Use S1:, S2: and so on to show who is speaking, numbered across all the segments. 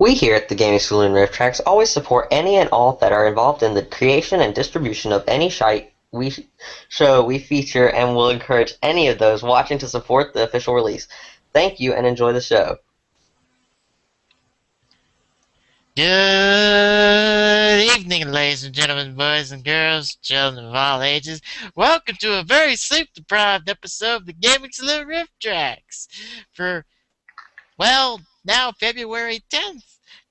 S1: We here at the Gaming Saloon Rift Tracks always support any and all that are involved in the creation and distribution of any show we feature and will encourage any of those watching to support the official release. Thank you and enjoy the show.
S2: Good evening, ladies and gentlemen, boys and girls, children of all ages. Welcome to a very sleep-deprived episode of the Gaming Saloon Rift Tracks for, well, now February 10th,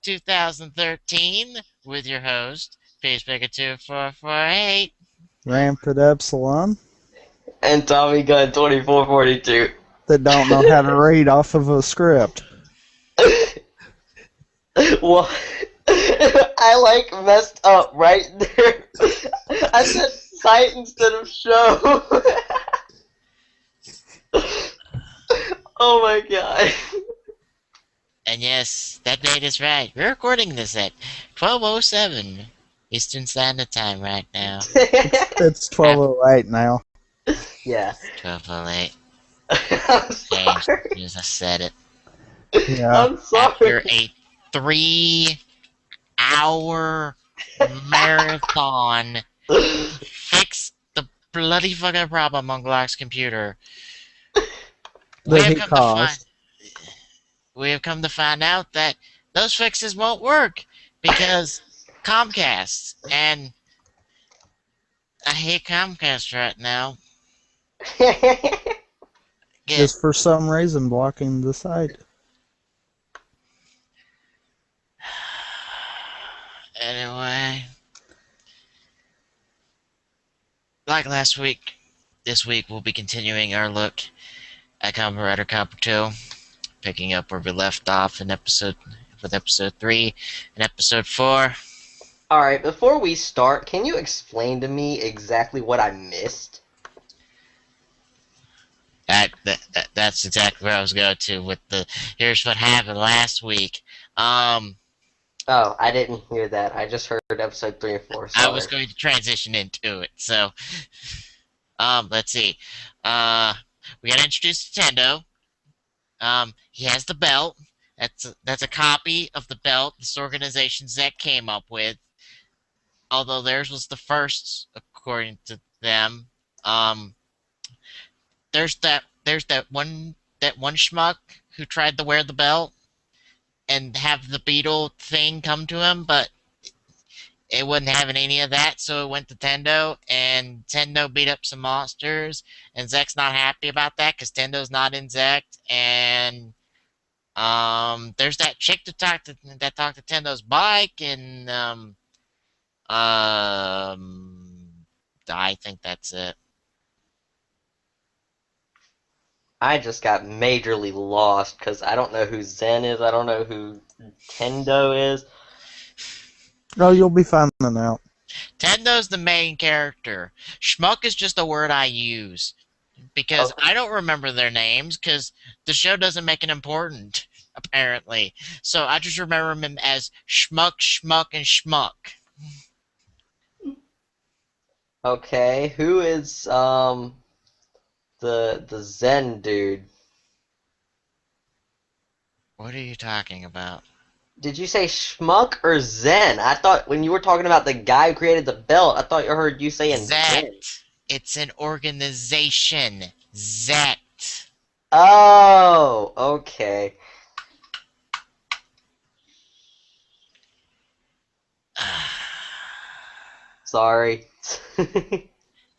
S2: 2013, with your host, Peacemaker2448.
S3: Rampant Epsilon.
S1: And Tommy Gun 2442.
S3: That don't know how to read off of a script.
S1: Well, I messed up right there. I said site instead of show. Oh my god.
S2: And yes, that date is right. We're recording this at 12:07 Eastern Standard Time right now.
S3: It's 12:08 now.
S1: Yeah.
S2: 12:08.
S1: I'm sorry.
S2: As I said it.
S3: Yeah.
S1: I'm sorry.
S2: After a 3-hour marathon, fix the bloody fucking problem on Glock's computer. We have come to find out that those fixes won't work because Comcast, and I hate Comcast right now.
S3: Just for some reason blocking the site.
S2: Anyway, like last week, this week we'll be continuing our look at Kamen Rider Kabuto, picking up where we left off with episode 3 and episode 4.
S1: Alright, before we start, can you explain to me exactly what I missed?
S2: That's exactly where I was going to with the here's what happened last week.
S1: Oh, I didn't hear that. I just heard episode 3 and 4. Sorry.
S2: I was going to transition into it, so let's see. We got introduced to Tendo. He has the belt. That's a copy of the belt this organization Zek came up with. Although theirs was the first, according to them. There's that one schmuck who tried to wear the belt and have the beetle thing come to him, but it wasn't having any of that, so it went to Tendo, and Tendo beat up some monsters, and Zek's not happy about that because Tendo's not in Zek, and there's that chick that talked to Tendo's bike, and I think that's it.
S1: I just got majorly lost because I don't know who Zen is. I don't know who Tendo is.
S3: Oh, you'll be finding out.
S2: Tendo's the main character. Schmuck is just a word I use because I don't remember their names because the show doesn't make it important, apparently. So I just remember them as Schmuck, Schmuck, and Schmuck.
S1: Okay, who is the Zen dude?
S2: What are you talking about?
S1: Did you say Schmuck or Zen? I thought when you were talking about the guy who created the belt, I thought I heard you saying Zen.
S2: It's an organization. Zet.
S1: Oh, okay. Sorry.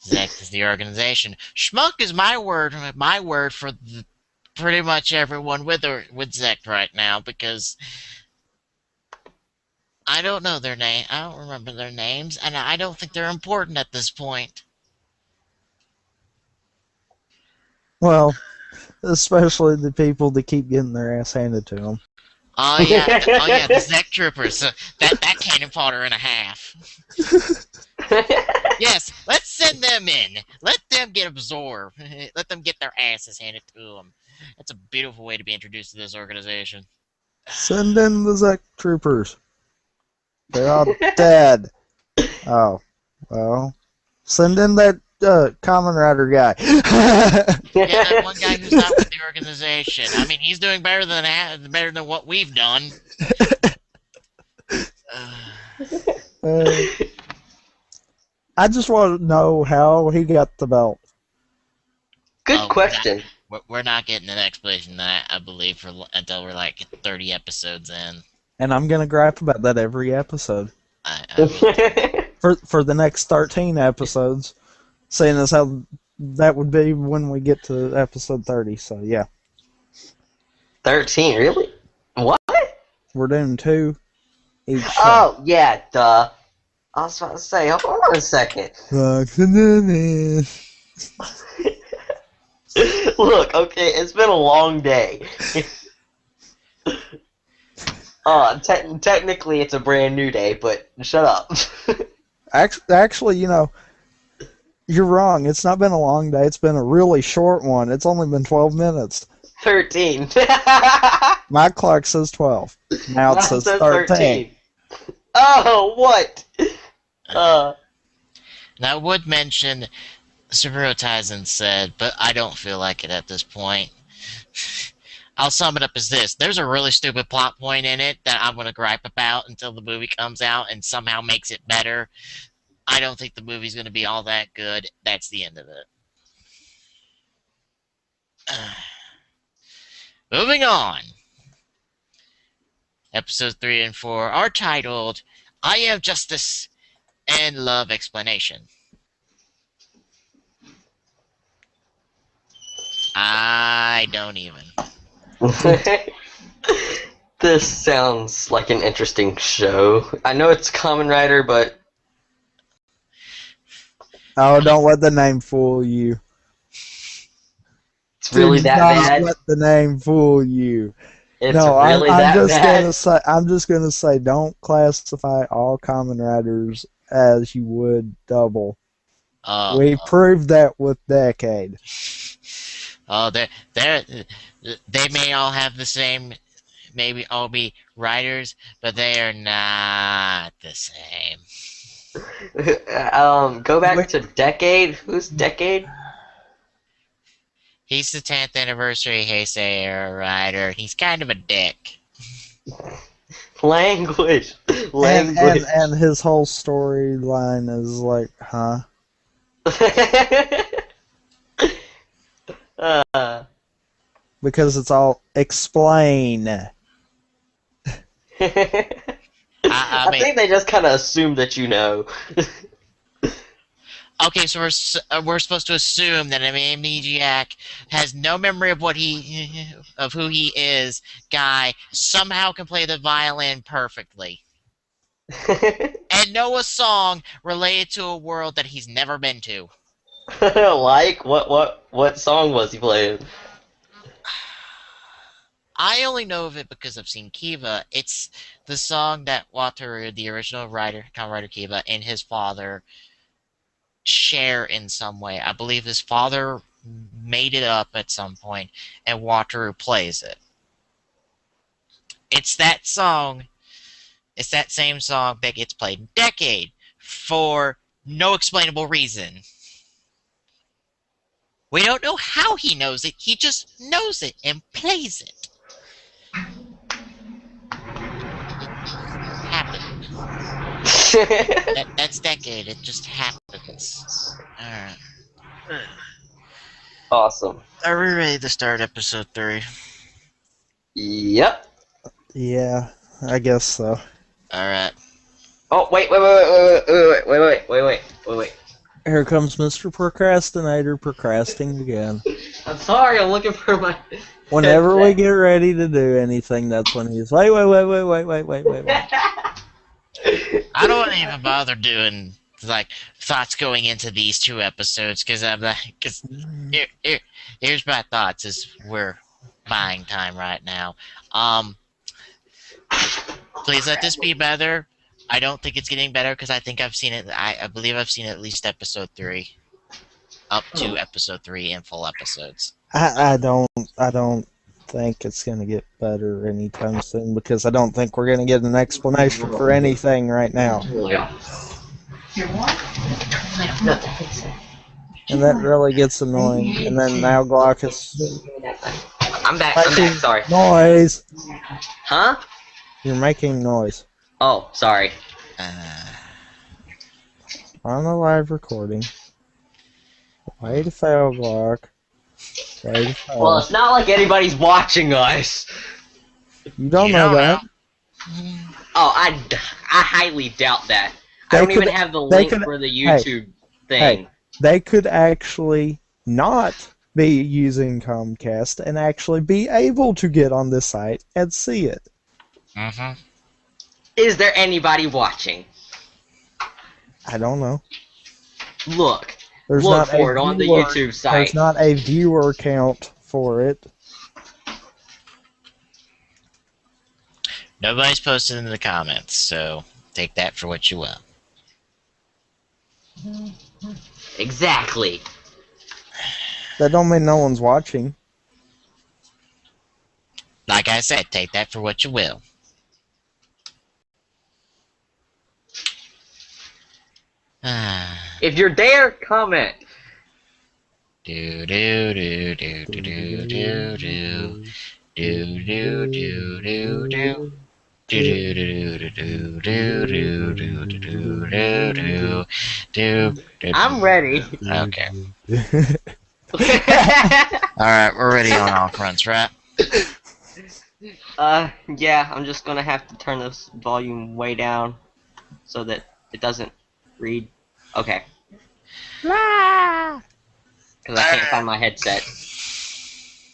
S2: Zek is the organization. Schmuck is my word for pretty much everyone with Zek right now because I don't know their name. I don't remember their names, and I don't think they're important at this point.
S3: Well, especially the people that keep getting their ass handed to them.
S2: Oh yeah, the Zek troopers. That cannon fodder and a half. Yes, let's send them in. Let them get absorbed. Let them get their asses handed to them. That's a beautiful way to be introduced to this organization.
S3: Send in the Zek troopers. They're all dead. Oh, well. Send in that Kamen Rider guy.
S2: Yeah, that one guy who's not with the organization. I mean, he's doing better than what we've done.
S3: Uh, I just want to know how he got the belt.
S1: Good question.
S2: We're not getting an explanation of that, I believe, until we're like 30 episodes in.
S3: And I'm gonna gripe about that every episode
S2: I will.
S3: for the next 13 episodes, seeing as how that would be when we get to episode 30. So yeah,
S1: 13, really? What?
S3: we're doing 2 each.
S1: Oh, yeah, duh. I was about to say, hold on a second. Look, okay, it's been a long day. Technically it's a brand new day, but shut up.
S3: Actually, you know, you're wrong. It's not been a long day. It's been a really short one. It's only been 12 minutes.
S1: 13.
S3: My clock says 12. Now it
S1: Mine
S3: says
S1: says
S3: 13.
S1: Oh, what?
S2: Now, I would mention, Superhero Taisen said, but I don't feel like it at this point. I'll sum it up as this. There's a really stupid plot point in it that I'm going to gripe about until the movie comes out and somehow makes it better. I don't think the movie's going to be all that good. That's the end of it. Moving on. Episodes 3 and 4 are titled, I Am Justice and Love Explanation. I don't even.
S1: This sounds like an interesting show. I know it's Kamen Rider, but
S3: Oh, don't let the name fool you.
S1: it's really
S3: Do
S1: that
S3: not
S1: bad.
S3: let the name fool you.
S1: It's
S3: No,
S1: really
S3: I'm
S1: that
S3: just
S1: bad.
S3: gonna say. I'm just gonna say. Don't classify all Kamen Riders as you would double. We proved that with Decade.
S2: They may all have the same, maybe all be writers, but they are not the same.
S1: Go back to Decade. Who's Decade?
S2: He's the 10th anniversary Heisei writer. He's kind of a dick.
S1: Language.
S3: And his whole storyline is like, huh? Because it's all explain.
S1: I think they just kind of assume that you know.
S2: Okay, so we're supposed to assume that an amnesiac has no memory of who he is. Guy somehow can play the violin perfectly and know a song related to a world that he's never been to.
S1: Like what song was he playing?
S2: I only know of it because I've seen Kiva. It's the song that Wataru, the original Kamen Rider Kiva, and his father share in some way. I believe his father made it up at some point, and Wataru plays it. It's that song. It's that same song that gets played in Decade for no explainable reason. We don't know how he knows it. He just knows it and plays it. Happens. That's Decade. It just happens. Alright.
S1: Awesome.
S2: Are we ready to start episode 3?
S1: Yep.
S3: Yeah, I guess so.
S2: Alright.
S1: Oh, wait.
S3: Here comes Mr. Procrastinator procrastinating again.
S1: I'm sorry, I'm looking for my...
S3: Whenever we get ready to do anything, that's when he's, wait.
S2: I don't even bother doing, like, thoughts going into these 2 episodes, because I'm like, here's my thoughts as we're buying time right now. Please let this be better. I don't think it's getting better because I think I've seen it. I believe I've seen at least episode 3, up to episode 3 in full episodes.
S3: I don't think it's gonna get better anytime soon because I don't think we're gonna get an explanation for anything right now. And that really gets annoying. And then now Glaucus.
S1: I'm back, sorry.
S3: Noise!
S1: Huh?
S3: You're making noise.
S1: Oh, sorry.
S3: On the live recording. Way to fail, Glock. Way to fail.
S1: Well, it's not like anybody's watching us.
S3: You don't
S2: You
S3: know
S2: don't
S3: that.
S1: Oh, I highly doubt that. I
S3: They
S1: don't even
S3: could-
S1: have the
S3: they
S1: link
S3: could-
S1: for the YouTube thing.
S3: Hey, they could actually not be using Comcast and actually be able to get on this site and see it.
S2: Mm-hmm.
S1: Is there anybody watching?
S3: I don't know.
S1: Look.
S3: There's
S1: Look
S3: not
S1: for
S3: a
S1: it on the
S3: viewer-
S1: YouTube
S3: There's
S1: site.
S3: not a viewer count for it.
S2: Nobody's posted in the comments, so take that for what you will.
S1: Exactly.
S3: That don't mean no one's watching.
S2: Like I said, take that for what you will.
S1: If you're there, comment.
S2: Do do do do do do do do do do do do do.
S1: I'm ready.
S2: Okay. Alright, we're ready on all fronts, right?
S1: Yeah, I'm just gonna have to turn this volume way down so that it doesn't read. Okay. Because I can't find my headset.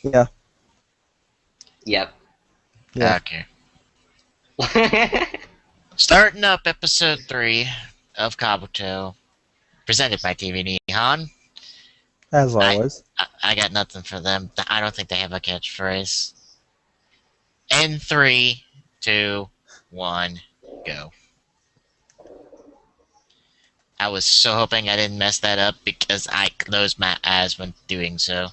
S3: Yeah.
S1: Yep.
S3: Yeah.
S2: Okay. Starting up episode 3 of Kabuto, presented by TV Nihon.
S3: As always.
S2: I got nothing for them. I don't think they have a catchphrase. In 3, 2, 1, go. I was so hoping I didn't mess that up because I closed my eyes when doing so.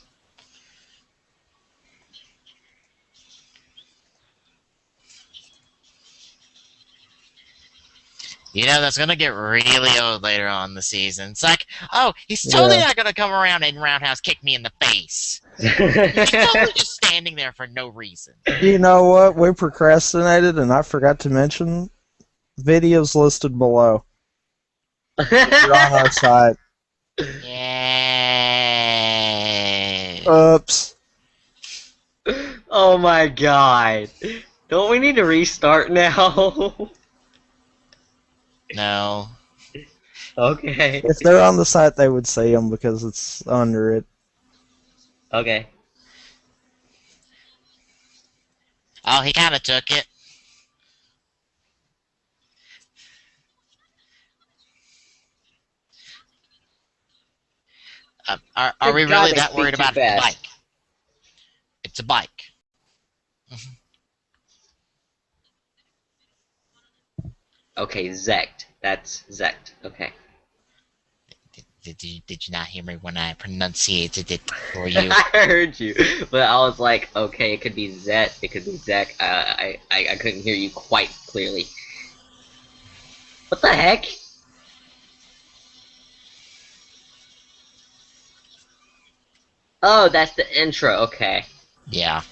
S2: You know, that's gonna get really old later on in the season. It's like, oh, he's totally not gonna come around and roundhouse kick me in the face. He's totally just standing there for no reason.
S3: You know what? We procrastinated and I forgot to mention videos listed below. They're on our site.
S2: Yay.
S3: Oops.
S1: Oh my god. Don't we need to restart now?
S2: No.
S1: Okay.
S3: If they're on the site, they would see them because it's under it.
S1: Okay.
S2: Oh, he kind of took it. Are we
S1: Good
S2: really
S1: God, they
S2: that
S1: speak
S2: worried
S1: too
S2: about the
S1: fast.
S2: bike? It's a bike.
S1: Okay, Zect. That's Zect. Okay.
S2: Did you not hear me when I pronunciated it for you?
S1: I heard you, but I was like, okay, it could be Zet, it could be Zek. I couldn't hear you quite clearly. What the heck? Oh, that's the intro. Okay.
S2: Yeah.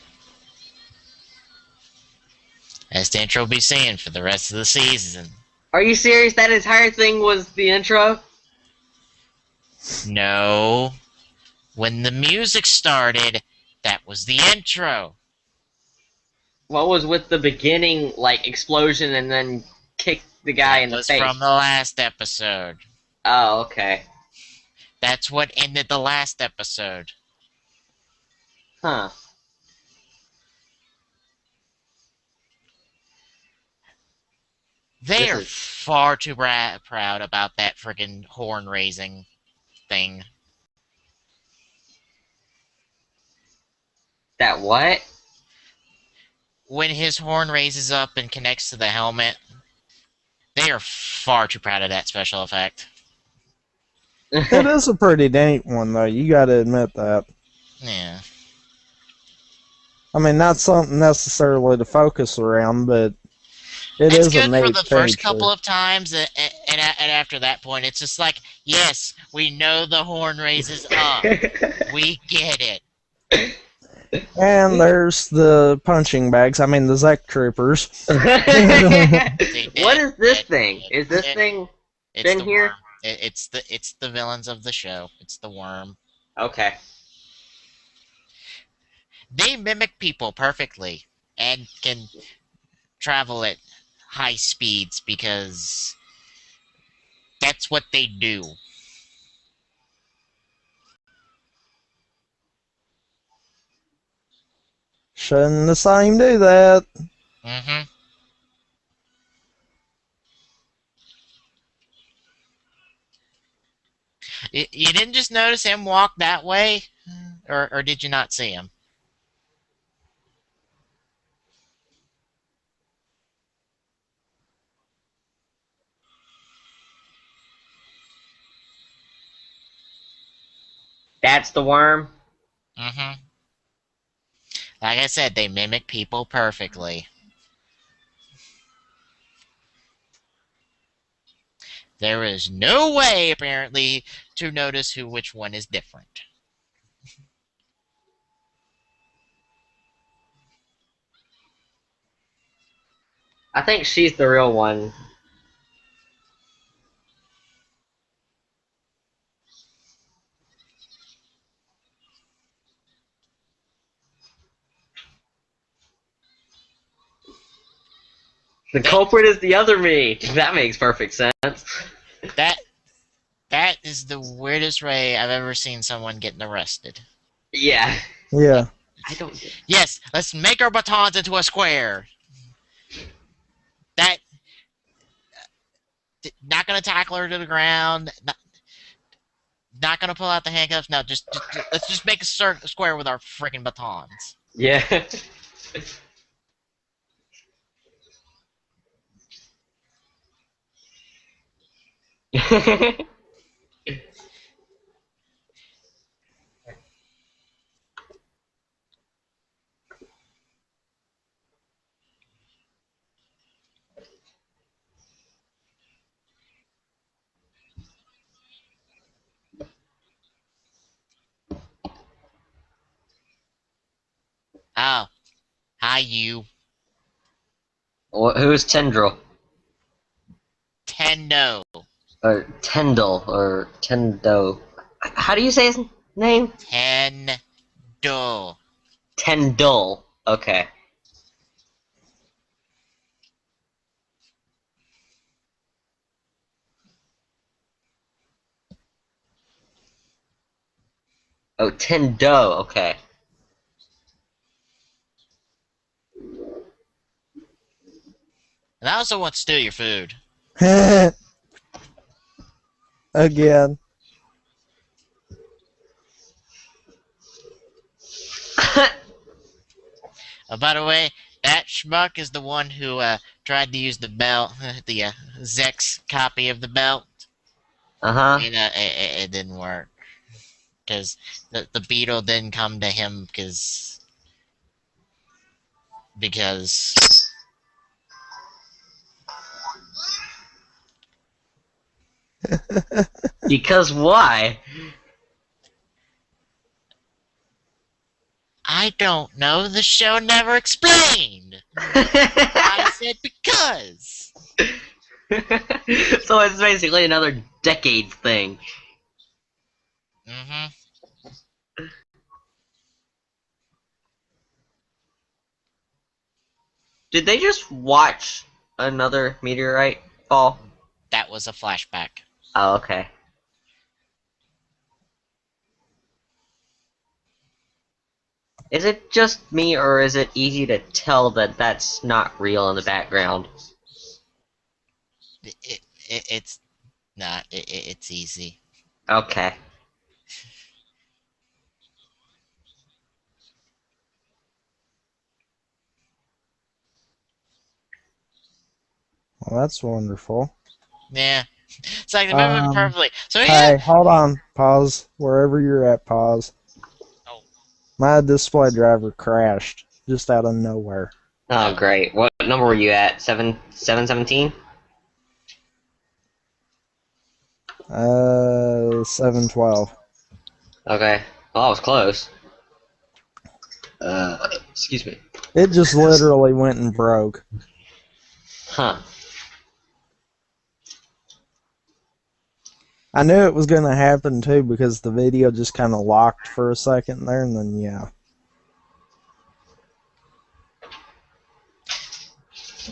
S2: As the intro will be saying for the rest of the season.
S1: Are you serious? That entire thing was the intro?
S2: No. When the music started, that was the intro.
S1: What was with the beginning, like, explosion and then kick the guy in
S2: That
S1: the
S2: was
S1: face?
S2: from the last episode.
S1: Oh, okay.
S2: That's what ended the last episode.
S1: Huh.
S2: They
S1: This
S2: are
S1: is-
S2: far too proud about that friggin' horn raising thing.
S1: That what?
S2: When his horn raises up and connects to the helmet, they are far too proud of that special effect.
S3: It is a pretty neat one, though. You gotta admit that.
S2: Yeah.
S3: I mean, not something necessarily to focus around, but it
S2: It's
S3: is a
S2: good
S3: neat
S2: for the first
S3: feature.
S2: couple of times, and after that point, it's just like, yes, we know the horn raises up. We get it.
S3: And there's the punching bags. I mean, the Zek troopers.
S2: They
S1: What
S2: did.
S1: is this
S2: It,
S1: thing? Is this
S2: it,
S1: thing
S2: it's
S1: been
S2: the worm.
S1: here?
S2: It's the villains of the show. It's the worm.
S1: Okay.
S2: They mimic people perfectly and can travel at high speeds because that's what they do.
S3: Shouldn't the same do that?
S2: Hmm. You didn't just notice him walk that way, or did you not see him?
S1: That's the worm?
S2: Hmm. Like I said, they mimic people perfectly. There is no way, apparently, to notice which one is different.
S1: I think she's the real one. The
S2: That
S1: culprit is the other me. That makes perfect sense.
S2: that that is the weirdest way I've ever seen someone getting arrested.
S1: Yeah.
S3: Yeah.
S1: I don't get
S2: Yes, let's make our batons into a square. That not gonna tackle her to the ground. Not gonna pull out the handcuffs. No, just let's just make a square with our freaking batons.
S1: Yeah.
S2: Oh, hi you,
S1: Who's Tendril?
S2: Tendo,
S1: Or Tendel, or Tendo. How do you say his name?
S2: Tendo.
S1: Tendul. Okay. Oh, Tendo. Okay.
S2: And I also want to steal your food.
S3: Again.
S2: By the way, that schmuck is the one who tried to use the belt, the Zex copy of the belt.
S1: Uh-huh.
S2: And it didn't work because the beetle didn't come to him because
S1: Because why?
S2: I don't know. The show never explained. I said because.
S1: So it's basically another decades thing.
S2: Hmm.
S1: Did they just watch another meteorite fall?
S2: That was a flashback.
S1: Oh, okay. Is it just me, or is it easy to tell that that's not real in the background?
S2: It's not. It's easy.
S1: Okay.
S3: Well, that's wonderful.
S2: Yeah. It's like they remember perfectly. So yeah.
S3: Hey, hold on. Pause. Wherever you're at, pause.
S2: Oh,
S3: My display driver crashed just out of nowhere.
S1: Oh,
S2: no.
S1: great. What number were you at? 717?
S3: 712.
S1: Okay. Well, I was close. Excuse me.
S3: It just literally went and broke.
S1: Huh.
S3: I knew it was going to happen too because the video just kind of locked for a second there, and then yeah.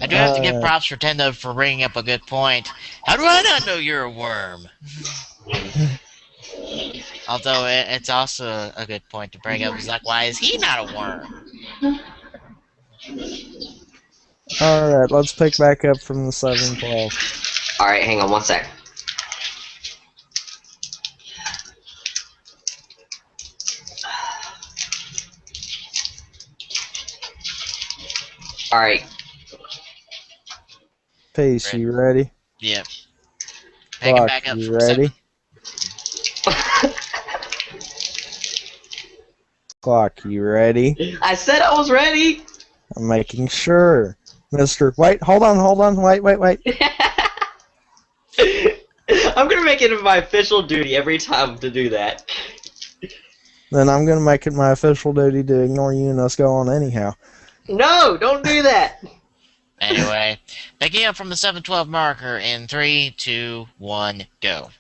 S2: I do have to give props for Tendo for bringing up a good point. How do I not know you're a worm? Although it's also a good point to bring up. It's like, why is he not a worm?
S3: Alright, let's pick back up from the 712.
S1: Alright, hang on one sec. Alright.
S3: Peace, you ready?
S2: Yep. Picking
S3: Clock,
S2: back up
S3: you
S2: from
S3: ready? Clock, you ready?
S1: I said I was ready!
S3: I'm making sure. Mr. Wait, hold on, wait.
S1: I'm gonna make it my official duty every time to do that.
S3: Then I'm going to make it my official duty to ignore you and us go on anyhow.
S1: No, don't do that!
S2: Anyway, picking up from the 712 marker in 3, 2, 1, go.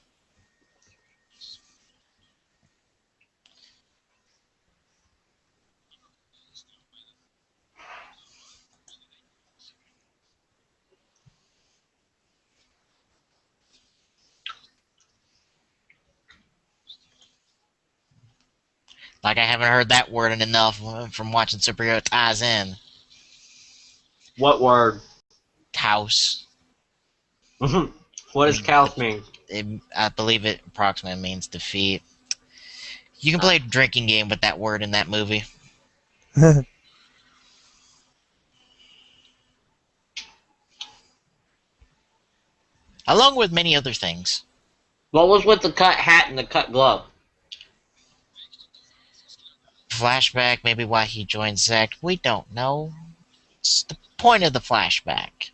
S2: Like I haven't heard that word enough from watching Superhero Ties In.
S1: What word?
S2: House.
S1: What does Kaos mean?
S2: I believe it approximately means defeat. You can play a drinking game with that word in that movie. Along with many other things.
S1: What was with the cut hat and the cut glove?
S2: Flashback, maybe why he joined Zect. We don't know. It's the point of the flashback.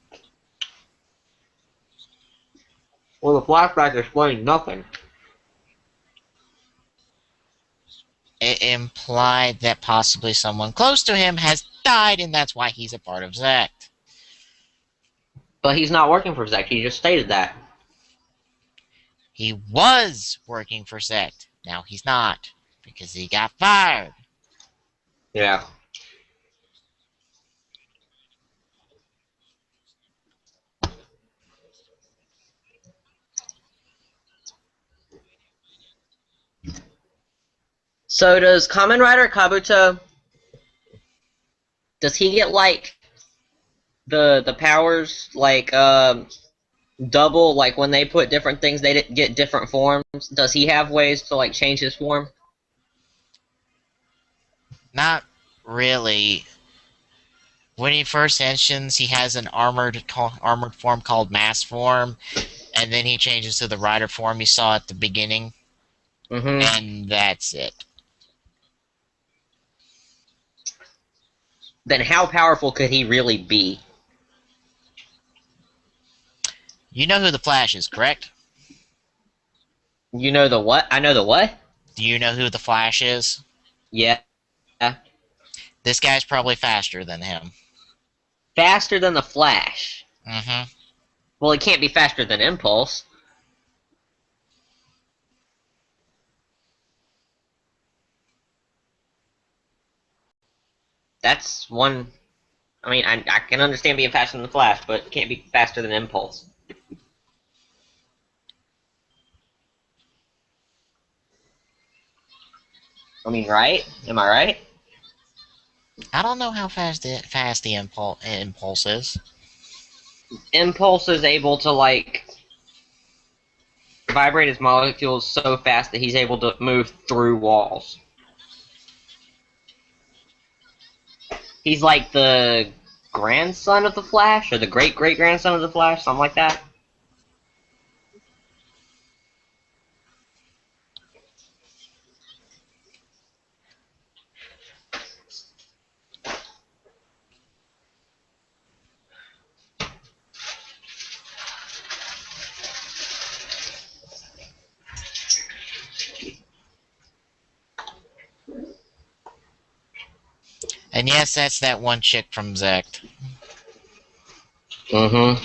S1: Well, the flashback explained nothing.
S2: It implied that possibly someone close to him has died, and that's why he's a part of Zect.
S1: But he's not working for Zek, he just stated that.
S2: He was working for Zect. Now he's not, because he got fired.
S1: Yeah. So does Kamen Rider Kabuto, does he get like the powers like double, like when they put different things they get different forms? Does he have ways to like change his form?
S2: Not really. When he first mentions, he has an armored form called Mass Form, and then he changes to the Rider form you saw at the beginning, and that's it.
S1: Then how powerful could he really be?
S2: You know who the Flash is, correct?
S1: You know the what? I know the what?
S2: Do you know who the Flash is?
S1: Yeah.
S2: This guy's probably faster than him.
S1: Faster than the Flash.
S2: Mm-hmm.
S1: Well, he can't be faster than Impulse. That's one... I mean, I can understand being faster than the Flash, but can't be faster than Impulse. I mean, right? Am I right?
S2: I don't know how fast the impulse is.
S1: Impulse is able to, like, vibrate his molecules so fast that he's able to move through walls. He's like the grandson of the Flash, or the great-great-grandson of the Flash, something like that.
S2: And yes, that's that one chick from Zect.
S1: Mm-hmm.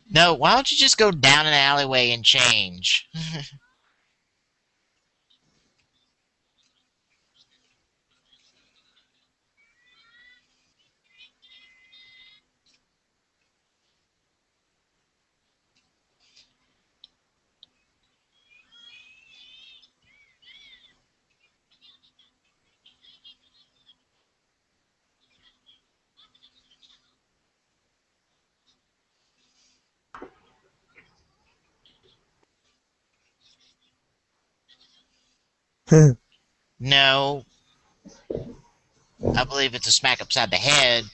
S2: No, why don't you just go down an alleyway and change? No, I believe it's a smack upside the head,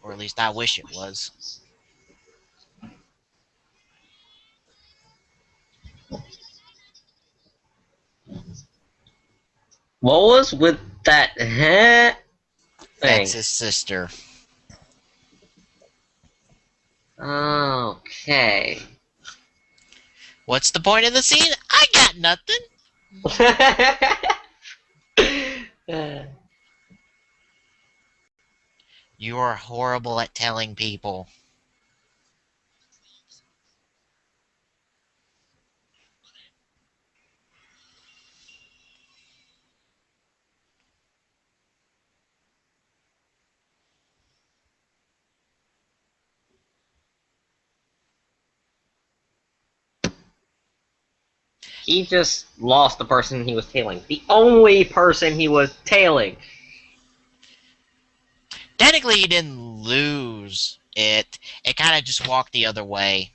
S2: or at least I wish it was.
S1: What was with that
S2: That's
S1: thing?
S2: his sister.
S1: Okay.
S2: What's the point of the scene? I got nothing. You are horrible at telling people.
S1: He just lost the person he was tailing. The only person he was tailing.
S2: Technically, he didn't lose it. It kind of just walked the other way.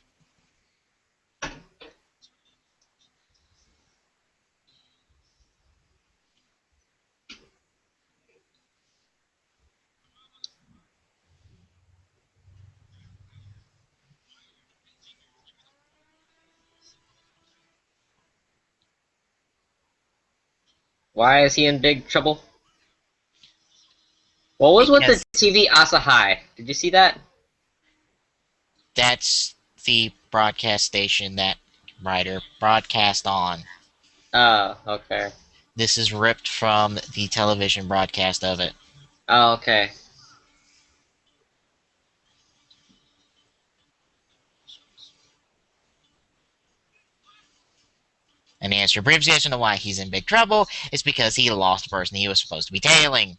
S1: Why is he in big trouble? What was with the
S2: Because
S1: TV Asahi? Did you see that?
S2: that's the broadcast station that writer broadcast on.
S1: Oh, okay.
S2: This is ripped from the television broadcast of it.
S1: Oh, okay.
S2: And the answer, brief answer to why he's in big trouble is because he lost the person he was supposed to be tailing.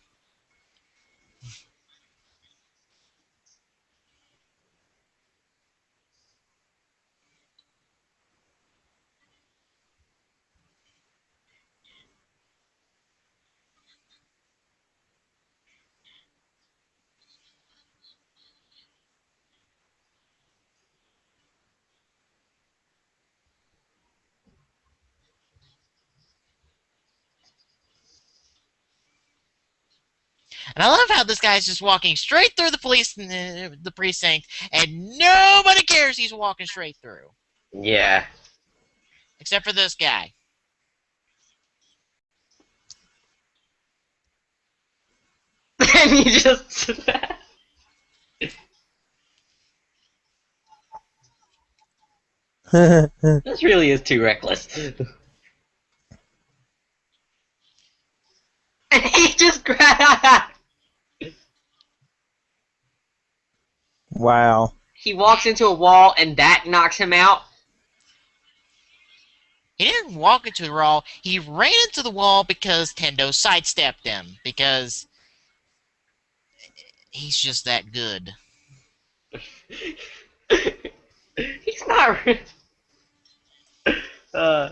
S2: And I love how this guy's just walking straight through the precinct, and nobody cares he's walking straight through.
S1: Yeah.
S2: Except for this guy.
S1: And he just... This really is too reckless. And he just grabbed...
S3: Wow.
S1: He walks into a wall and that knocks him out.
S2: He didn't walk into the wall. He ran into the wall because Tendo sidestepped him. Because he's just that good.
S1: He's not... uh...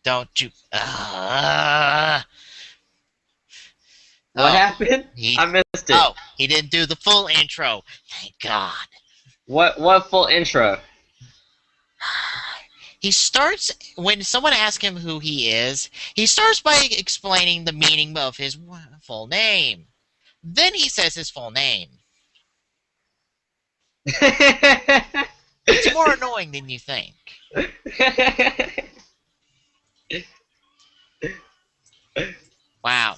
S2: Don't you...
S1: What
S2: Oh,
S1: happened?
S2: he...
S1: I missed it.
S2: Oh, he didn't do the full intro. Thank God.
S1: What full intro?
S2: He starts, when someone asks him who he is, he starts by explaining the meaning of his full name. Then he says his full name. It's more annoying than you think. Wow.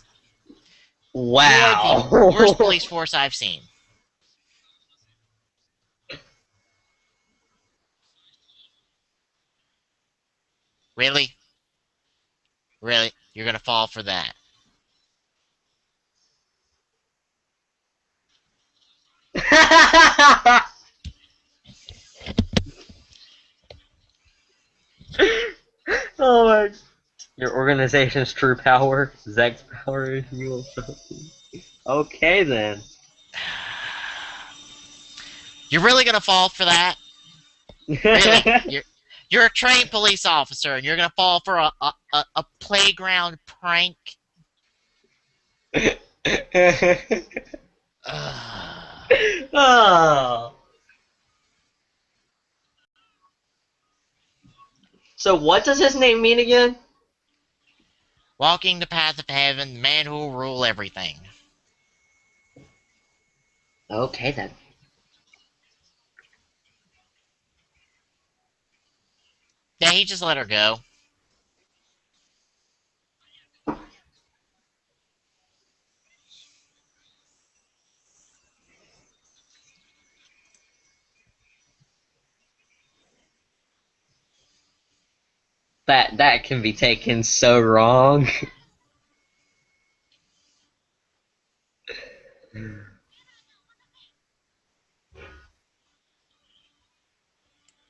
S2: You are the worst
S1: Wow.
S2: police force I've seen. Really? Really? You're gonna fall for that?
S1: Oh my. Your organization's true power, Zek's power, if you will. Okay then.
S2: You're really gonna fall for that? Really? You're a trained police officer, and you're gonna fall for a playground prank? Ugh.
S1: Oh. So what does his name mean again?
S2: Walking the path of heaven, the man who will rule everything.
S1: Okay then.
S2: Yeah, he just let her go.
S1: That can be taken so wrong.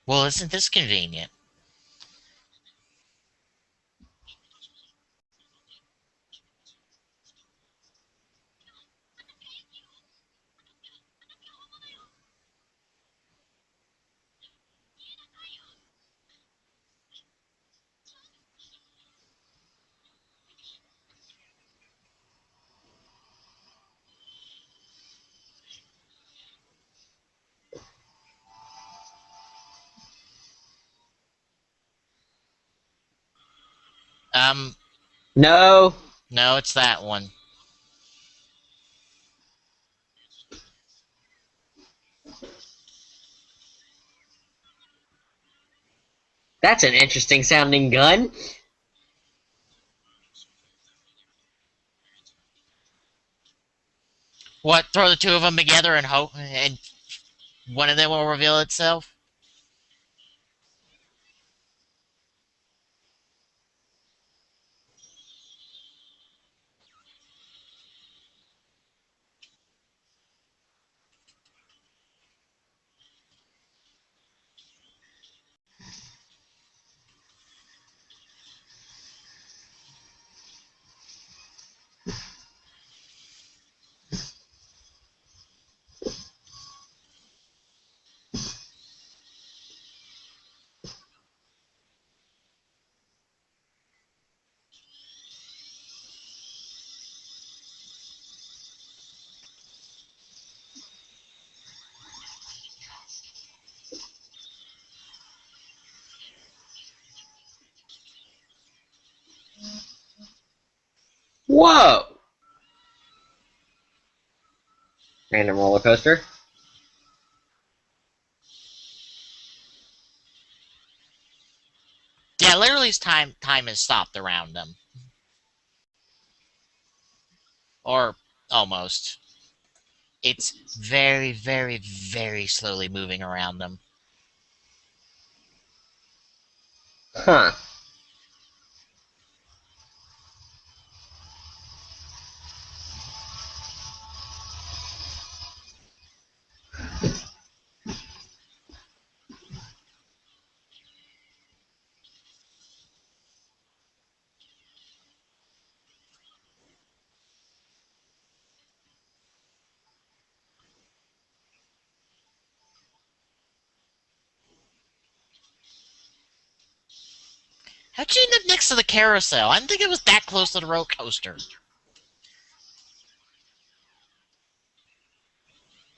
S2: Well, isn't this convenient? Um,
S1: No.
S2: no, it's that one.
S1: That's an interesting sounding gun.
S2: What? Throw the two of them together and hope, and one of them will reveal itself?
S1: Whoa. Random roller coaster.
S2: Yeah, literally, time has stopped around them, or almost. It's very, very, very slowly moving around them.
S1: Huh.
S2: How'd you end up next to the carousel? I didn't think it was that close to the roller coaster.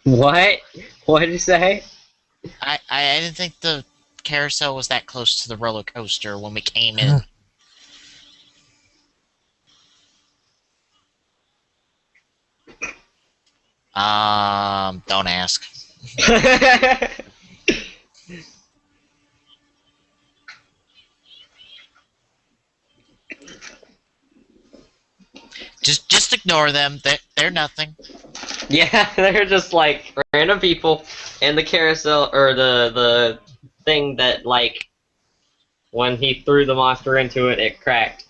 S1: What? What did you say?
S2: I didn't think the carousel was that close to the roller coaster when we came in. Don't ask. Just ignore them. They're nothing.
S1: Yeah, they're just like random people in the carousel or the thing that like when he threw the monster into it, it cracked.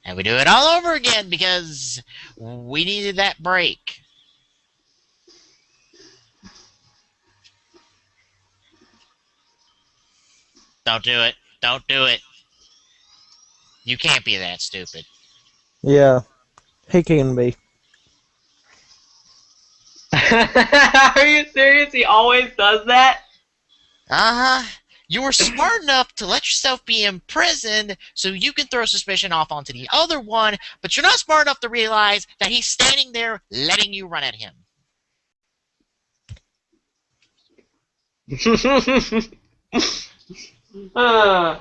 S2: And we do it all over again because we needed that break. Don't do it. Don't do it. You can't be that stupid.
S3: Yeah, he can be.
S1: Are you serious? He always does that?
S2: Uh-huh. You were smart enough to let yourself be imprisoned so you can throw suspicion off onto the other one, but you're not smart enough to realize that he's standing there letting you run at him.
S1: uh,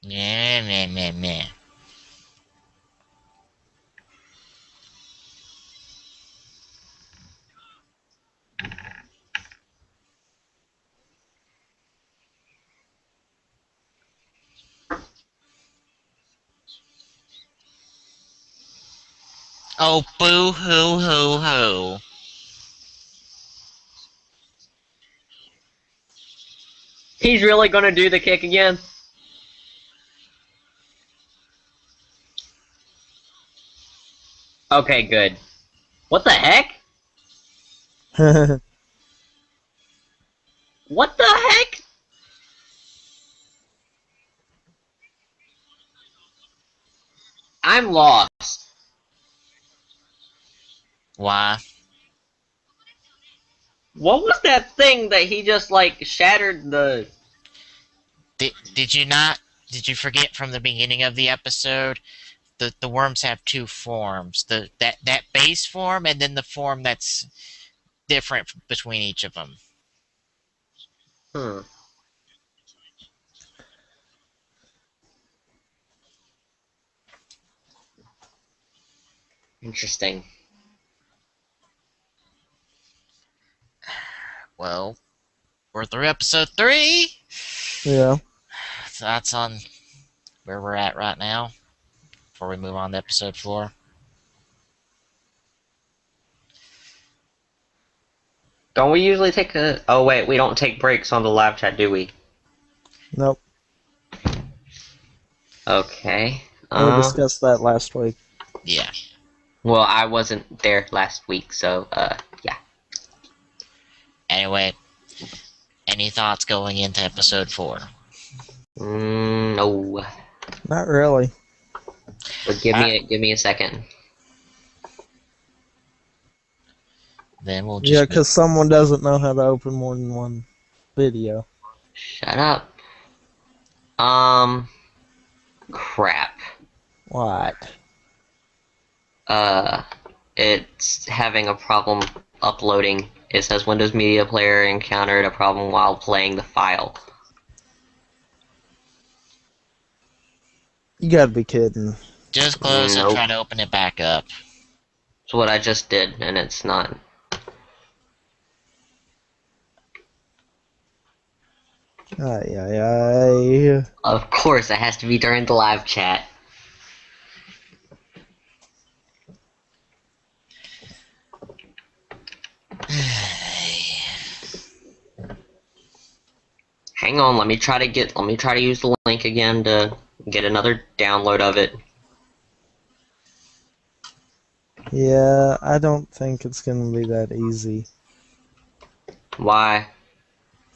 S2: Yeah, meh, meh, meh. Oh, boo hoo hoo hoo.
S1: he's really gonna do the kick again? Okay, good. What the heck? What the heck? I'm lost.
S2: Why?
S1: What was that thing that he just like shattered the?
S2: Did you not? Did you forget from the beginning of the episode? The worms have two forms. That base form and then the form that's different between each of them.
S1: Hmm. Interesting.
S2: Well, we're through episode 3.
S3: Yeah.
S2: So that's on where we're at right now. Before we move on to episode 4.
S1: Don't we usually take a? Oh wait, we don't take breaks on the live chat, do we?
S3: Nope.
S1: Okay.
S3: We discussed that last week.
S2: Yeah.
S1: Well, I wasn't there last week, so yeah.
S2: Anyway, any thoughts going into episode 4?
S1: No.
S3: Not really.
S1: But give me a second.
S2: Then we'll
S3: Yeah,
S2: just
S3: because someone doesn't know how to open more than one video.
S1: Shut up. Crap.
S3: What?
S1: It's having a problem uploading. It says Windows Media Player encountered a problem while playing the file.
S3: You gotta be kidding.
S2: just close and
S1: Nope.
S2: try to open it back up.
S1: It's what I just did, and it's not.
S3: Ay, ay, ay.
S1: Of course, it has to be during the live chat. Hang on, let me try to use the link again to get another download of it.
S3: Yeah, I don't think it's gonna be that easy.
S1: Why?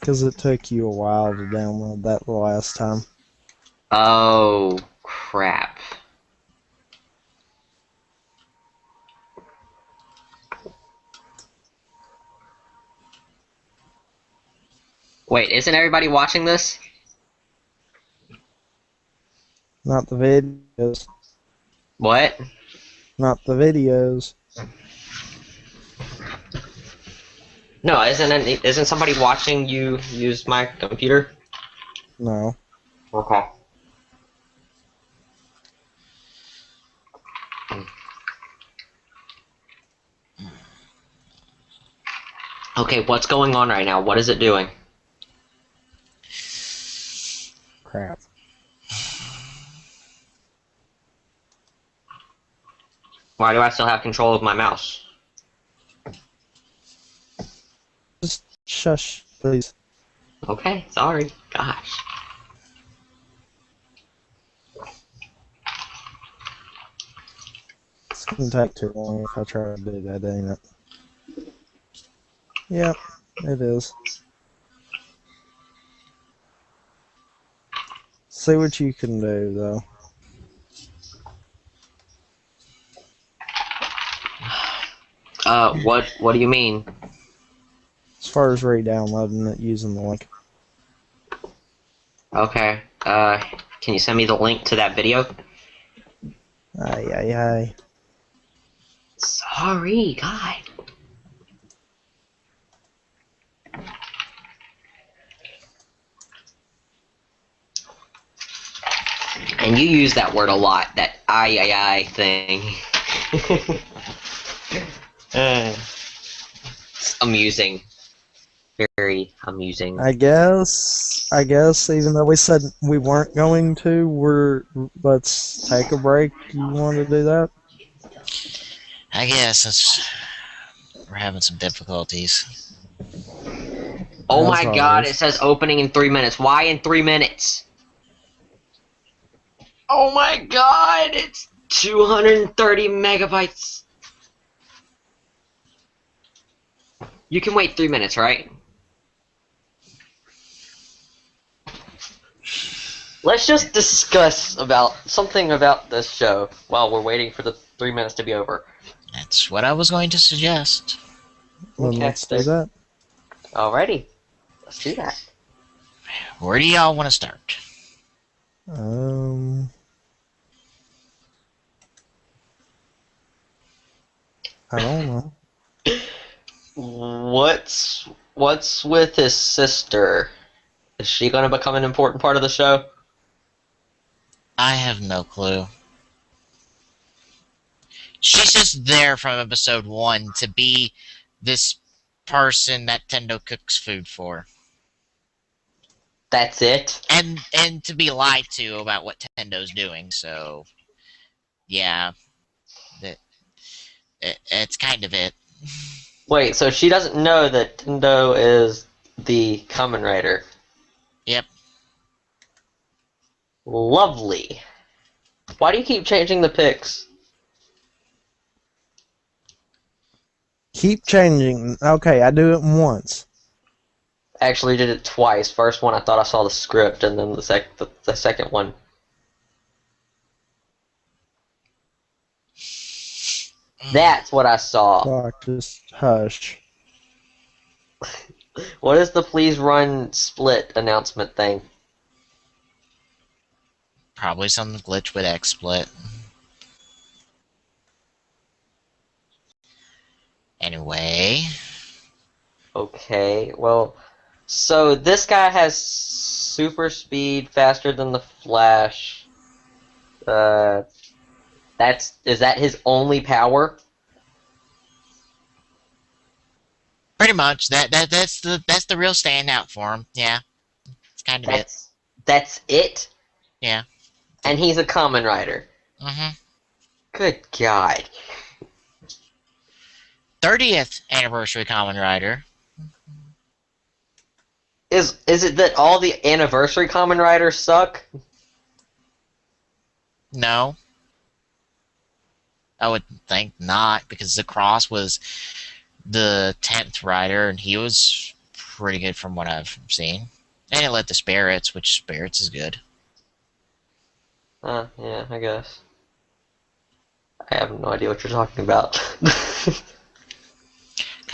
S3: Because it took you a while to download that the last time.
S1: Oh, crap. Wait, isn't everybody watching this?
S3: Not the videos.
S1: What?
S3: Not the videos.
S1: No, isn't somebody watching you use my computer?
S3: No.
S1: Okay. Okay, what's going on right now? What is it doing?
S3: Crap.
S1: Why do I still have control of my mouse?
S3: Just shush, please.
S1: Okay, sorry. Gosh.
S3: It's gonna take too long if I try to do that, ain't it? Yep, it is. See what you can do, though.
S1: What do you mean?
S3: As far as re-downloading it using the link.
S1: Okay, can you send me the link to that video?
S3: Aye, aye, aye.
S1: Sorry, God. And you use that word a lot, that I thing. It's amusing. Very amusing.
S3: I guess, even though we said we weren't going to, let's take a break. You want to do that?
S2: I guess we're having some difficulties.
S1: Oh
S3: As
S1: my God,
S3: always.
S1: it says opening in 3 minutes. Why in 3 minutes? Oh my God, it's 230 megabytes. You can wait 3 minutes, right? Let's just discuss something about this show while we're waiting for the 3 minutes to be over.
S2: That's what I was going to suggest.
S3: Then
S1: Okay,
S3: let's do that.
S1: Alrighty, let's do that.
S2: Where do y'all want to start?
S3: I don't know.
S1: What's with his sister? Is she going to become an important part of the show?
S2: I have no clue. She's just there from episode 1 to be this person that Tendo cooks food for.
S1: That's it?
S2: And to be lied to about what Tendo's doing, so yeah. It's kind of it.
S1: Wait, so she doesn't know that Tendo is the Kamen Rider.
S2: Yep.
S1: Lovely. Why do you keep changing the pics?
S3: Keep changing. Okay, I do it once.
S1: Actually did it twice. First one I thought I saw the script, and then the second one. That's what I saw.
S3: Fuck, just hush.
S1: What is the please run split announcement thing?
S2: Probably some glitch with XSplit. Anyway.
S1: Okay, well, so this guy has super speed, faster than the Flash. Is that his only power?
S2: Pretty much. That's the real standout for him. Yeah. It's kind of it.
S1: That's it?
S2: Yeah.
S1: And he's a Kamen Rider.
S2: Mm-hmm.
S1: Good God.
S2: 30th anniversary Kamen Rider.
S1: Is it that all the anniversary Kamen Riders suck?
S2: No. I would think not, because the Cross was the 10th rider, and he was pretty good from what I've seen. And it led to Spirits, which Spirits is good.
S1: Yeah, I guess. I have no idea what you're talking about.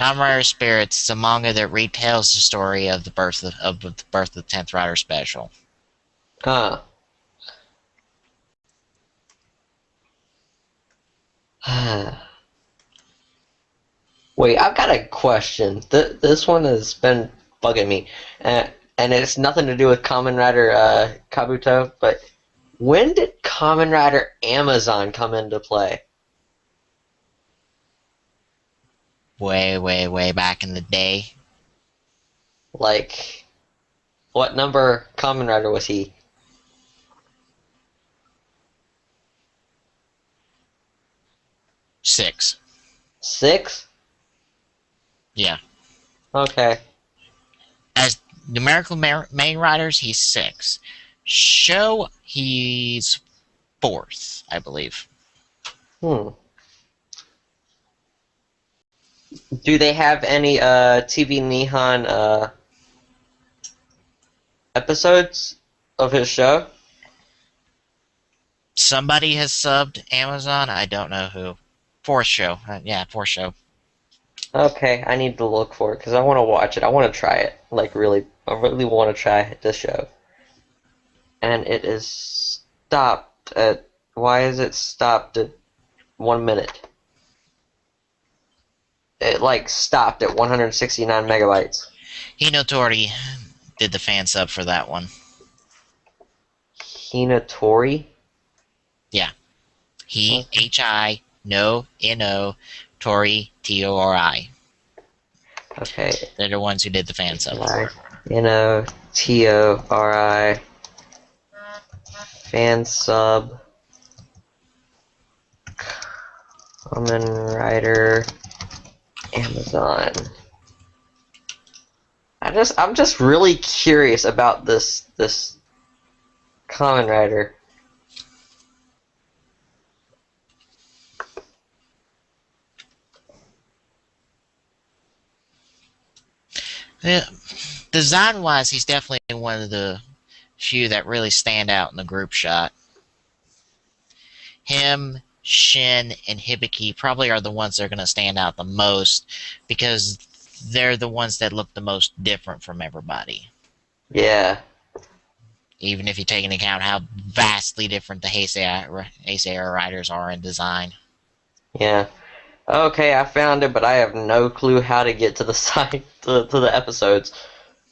S2: Kamen Rider Spirits is a manga that retells the story of the birth of the 10th Rider Special.
S1: Huh. Wait, I've got a question. This one has been bugging me, and it's nothing to do with Kamen Rider Kabuto. But when did Kamen Rider Amazon come into play?
S2: Way, way, way back in the day.
S1: Like, what number Kamen Rider was he?
S2: 6.
S1: 6?
S2: Yeah.
S1: Okay.
S2: As numerical main riders, he's 6. Show, he's 4th, I believe.
S1: Hmm. Do they have any TV Nihon episodes of his show?
S2: Somebody has subbed Amazon. I don't know who. 4th show. Yeah, 4th show.
S1: Okay, I need to look for it because I want to watch it. I want to try it. Like, really, I really want to try this show. And it is stopped at. Why is it stopped at 1 minute? It, like, stopped at 169 megabytes.
S2: Hinotori did the fan sub for that one.
S1: Hinatori?
S2: Yeah. He, H-I, no, N-O, Tori, T-O-R-I.
S1: Okay.
S2: They're the ones who did the fan sub.
S1: N-O-T-O-R-I. Fan sub. Kamen Rider. Amazon. I'm just really curious about this Kamen Rider.
S2: Yeah. Design-wise, he's definitely one of the few that really stand out in the group shot. Him, Shin, and Hibiki probably are the ones that are going to stand out the most because they're the ones that look the most different from everybody.
S1: Yeah.
S2: Even if you take into account how vastly different the Heisei riders are in design.
S1: Yeah. Okay, I found it, but I have no clue how to get to the site, to the episodes.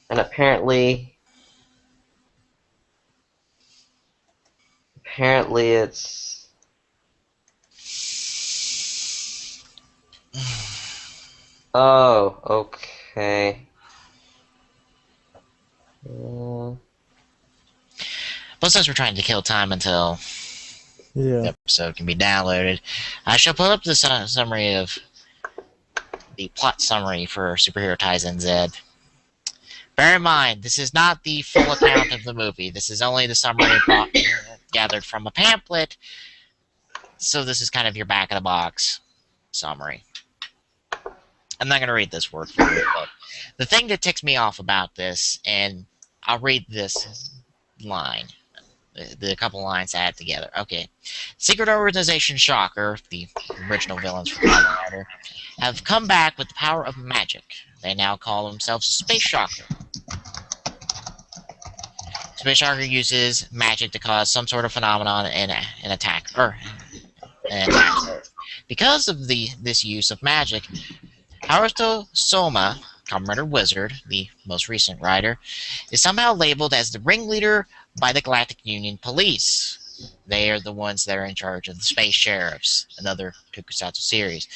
S1: And apparently it's... Oh, okay.
S2: But since we're trying to kill time until the
S3: Yeah.
S2: episode can be downloaded, I shall pull up the summary of the plot summary for Superhero Taizen Z. Bear in mind, this is not the full account of the movie. This is only the summary gathered from a pamphlet. So this is kind of your back of the box summary. I'm not going to read this word for word, but the thing that ticks me off about this, and I'll read this line, the couple lines added together. Okay. Secret Organization Shocker, the original villains from Kamen Rider, have come back with the power of magic. They now call themselves Space Shocker. Space Shocker uses magic to cause some sort of phenomenon and an attack. Because of this use of magic, Haruto Soma, Kamen Rider Wizard, the most recent rider, is somehow labeled as the ringleader by the Galactic Union Police. They are the ones that are in charge of the Space Sheriffs, another tokusatsu series.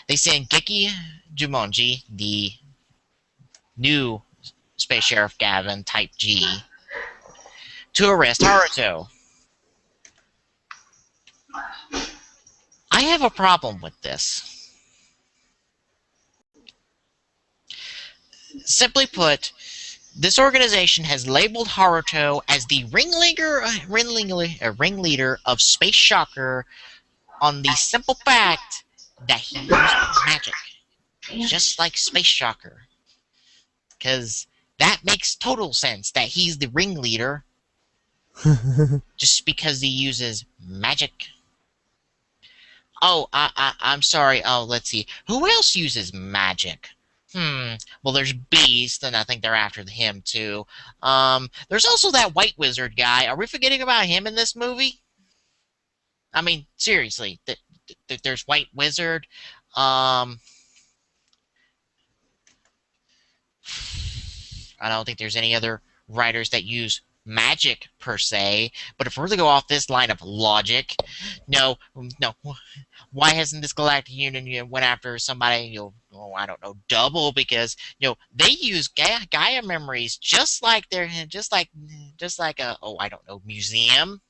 S2: They send Geki Jumonji, the new Space Sheriff Gavin, Type G, to arrest Haruto. I have a problem with this. Simply put, this organization has labeled Haruto as the ringleader of Space Shocker on the simple fact that he uses magic, just like Space Shocker. Because that makes total sense that he's the ringleader just because he uses magic. Oh, I'm sorry. Oh, let's see. Who else uses magic? Well, there's Beast, and I think they're after him too. There's also that white wizard guy. Are we forgetting about him in this movie? I mean, seriously, there's white wizard. Um, I don't think there's any other writers that use magic per se. But if we're to go off this line of logic, no, no. Why hasn't this Galactic Union went after somebody? Oh, I don't know, double because they use Gaia memories just like they're just like a I don't know museum.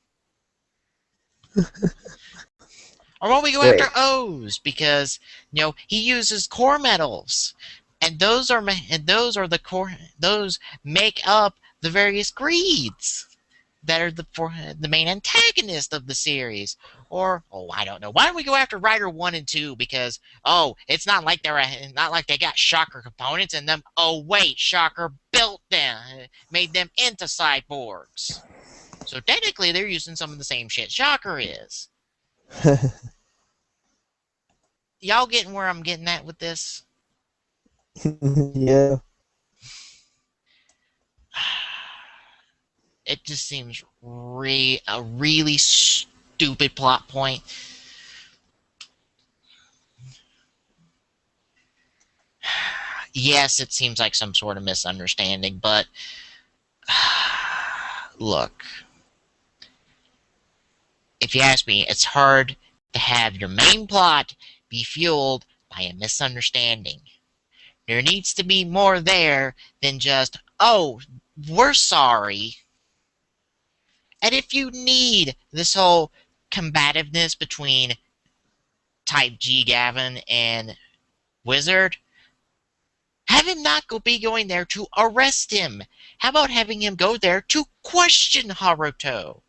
S2: Or why don't we go after
S1: Wait,
S2: O's because he uses core metals, and those are the core. Those make up the various greeds that are the main antagonist of the series. Or I don't know. Why don't we go after Rider 1 and 2? Because it's not like they got Shocker components in them. Oh wait, Shocker built them, made them into cyborgs. So technically, they're using some of the same shit Shocker is. Y'all getting where I'm getting at with this?
S3: Yeah.
S2: It just seems a really stupid plot point. Yes, it seems like some sort of misunderstanding, but look, if you ask me, it's hard to have your main plot be fueled by a misunderstanding. There needs to be more there than just, oh, we're sorry. And if you need this whole combativeness between Type G Gavin and Wizard, have him not be going there to arrest him. How about having him go there to question Haruto?